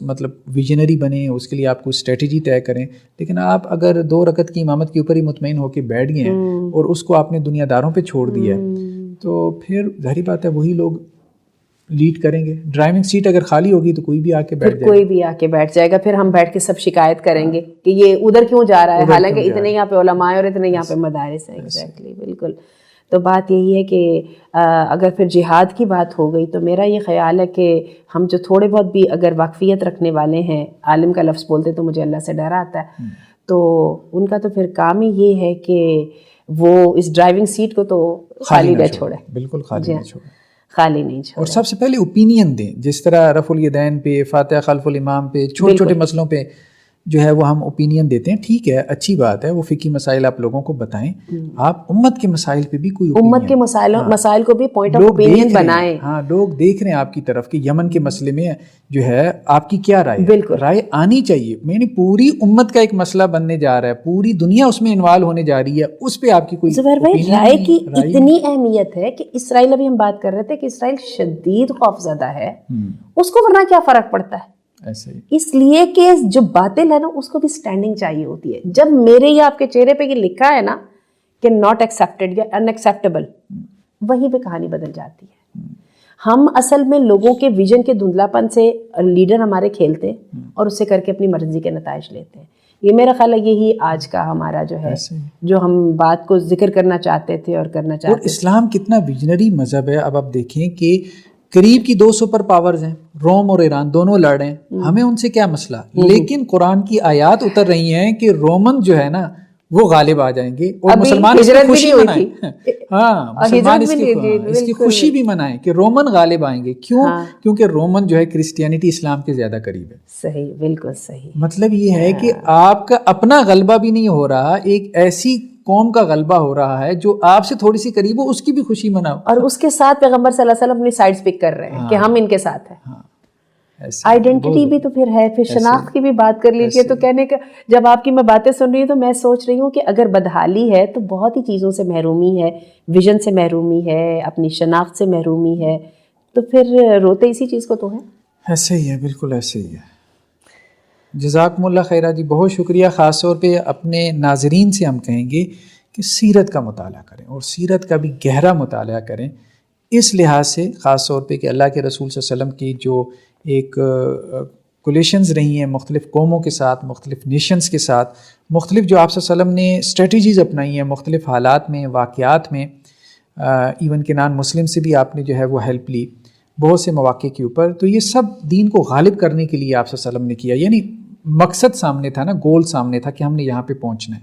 مطلب ویژنری بنیں، اس کے لیے آپ کو اسٹریٹجی طے کریں. لیکن آپ اگر 2 رکعت کی امامت کے اوپر ہی مطمئن ہو کے بیٹھ گئے ہیں اور اس کو آپ نے دنیا داروں پہ چھوڑ دیا ہے، تو پھر ظاہری بات ہے وہی لوگ لیڈ کریں گے. ڈرائیونگ سیٹ اگر خالی ہوگی تو کوئی بھی آ کے بیٹھ جائے گا، پھر ہم بیٹھ کے سب شکایت کریں گے کہ یہ ادھر کیوں جا رہا ہے، حالانکہ اتنے یہاں پہ علماء اور اتنے یہاں پہ مدارس ہیں. ایگزیکٹلی، بالکل. تو بات یہی ہے کہ اگر پھر جہاد کی بات ہو گئی تو میرا یہ خیال ہے کہ ہم جو تھوڑے بہت بھی اگر واقفیت رکھنے والے ہیں، عالم کا لفظ بولتے تو مجھے اللہ سے ڈر آتا ہے، تو ان کا تو پھر کام ہی یہ ہے کہ وہ اس ڈرائیونگ سیٹ کو تو خالی نہ چھوڑے، بالکل خالی نہ چھوڑے، خالی نہیں چھوڑے، اور سب سے پہلے اوپینین دیں، جس طرح رفع الیدین پہ، فاتحہ خلف الامام پہ، چھوٹے چھوٹے مسئلوں پہ جو ہے وہ ہم اوپینین دیتے ہیں. ٹھیک ہے، اچھی بات ہے، وہ فقہی مسائل آپ لوگوں کو بتائیں، آپ امت کے مسائل پہ بھی کوئی امت کے مسائل کو بھی پوائنٹ آف اوپینین بنائیں. ہاں، لوگ دیکھ رہے ہیں آپ کی طرف کہ یمن کے مسئلے میں جو ہے آپ کی کیا رائے ہے. بالکل رائے آنی چاہیے. میں نے پوری امت کا ایک مسئلہ بننے جا رہا ہے، پوری دنیا اس میں انوالو ہونے جا رہی ہے، اس پہ آپ کی کوئی زبیر بھائی رائے کی اتنی اہمیت ہے کہ اسرائیل، ابھی ہم بات کر رہے تھے کہ اسرائیل شدید خوف زدہ ہے، اس کو ورنہ کیا فرق پڑتا ہے؟ ایسے ہی اس لیے کہ جو باطل ہے نا اس کو بھی سٹینڈنگ چاہیے ہوتی ہے. جب میرے یا آپ کے چہرے پہ یہ لکھا ہے نا کہ ناٹ ایکسیپٹیڈ یا ان ایکسیپٹیبل، وہیں پہ کہانی بدل جاتی ہے. ہم اصل میں لوگوں کے ویژن کے دھندلا پن سے لیڈر ہمارے کھیلتے ہیں اور اسے کر کے اپنی مرضی کے نتائج لیتے ہیں. یہ میرا خیال ہے یہی آج کا ہمارا جو ہے، جو ہم بات کو ذکر کرنا چاہتے تھے اور کرنا چاہتے اور اسلام کتنا ویژنری مذہب ہے. اب آپ دیکھیں کہ قریب کی 2 سپر پاورز ہیں، روم اور ایران، دونوں لڑ رہے ہیں، ہمیں ان سے کیا مسئلہ؟ لیکن قرآن کی آیات اتر رہی ہیں کہ رومن جو ہے نا وہ غالب آ جائیں گے، اور مسلمان اس کی خوشی منائیں. ہاں، مسلمان اس کی خوشی بھی منائیں کہ رومن غالب آئیں گے. کیوں؟ کیونکہ رومن جو ہے کرسچینٹی اسلام کے زیادہ قریب ہے. صحیح، بالکل صحیح. مطلب یہ ہے کہ آپ کا اپنا غلبہ بھی نہیں ہو رہا، ایک ایسی قوم کا غلبہ ہو رہا ہے جو آپ سے تھوڑی سی قریب ہو، اس کی بھی خوشی مناؤ. اور اس کے ساتھ پیغمبر صلی اللہ علیہ وسلم اپنی سائڈز پک کر رہے ہیں کہ ہم ان کے ساتھ ہیں. آئیڈینٹی بھی تو پھر ہے، پھر شناخت کی بھی بات کر لیجیے. تو کہنے کا جب آپ کی میں باتیں سن رہی ہوں تو میں سوچ رہی ہوں کہ اگر بدحالی ہے تو بہت ہی چیزوں سے محرومی ہے، ویژن سے محرومی ہے، اپنی شناخت سے محرومی ہے، تو پھر روتے اسی چیز کو تو ہے. ایسے ہی ہے، بالکل ایسے ہی ہے. جزاکم اللہ خیرہ جی، بہت شکریہ. خاص طور پہ اپنے ناظرین سے ہم کہیں گے کہ سیرت کا مطالعہ کریں، اور سیرت کا بھی گہرا مطالعہ کریں، اس لحاظ سے خاص طور پہ کہ اللہ کے رسول صلی اللہ علیہ وسلم کی جو ایک کولیشنز رہی ہیں مختلف قوموں کے ساتھ، مختلف نیشنز کے ساتھ، مختلف جو آپ صلی اللہ علیہ وسلم نے اسٹریٹجیز اپنائی ہیں مختلف حالات میں، واقعات میں، ایون کہ نان مسلم سے بھی آپ نے جو ہے وہ ہیلپ لی بہت سے مواقع کے اوپر. تو یہ سب دین کو غالب کرنے کے لیے آپ صلی اللہ علیہ وسلم نے کیا، یعنی مقصد سامنے تھا نا، گول سامنے تھا کہ ہم نے یہاں پہ پہنچنا ہے.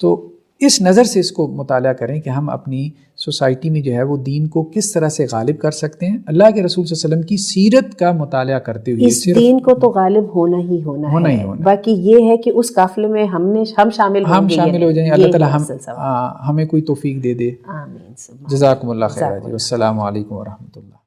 تو اس نظر سے اس کو مطالعہ کریں کہ ہم اپنی سوسائٹی میں جو ہے وہ دین کو کس طرح سے غالب کر سکتے ہیں. اللہ کے رسول صلی اللہ علیہ وسلم کی سیرت کا مطالعہ کرتے ہوئے اس دین کو تو غالب ہونا ہی ہونا ہے. باقی یہ ہے کہ اس قافلے میں ہم شامل ہو جائیں. اللہ تعالیٰ ہمیں کوئی توفیق دے دے. آمین. جزاکم اللہ خیر. السلام علیکم ورحمۃ اللہ.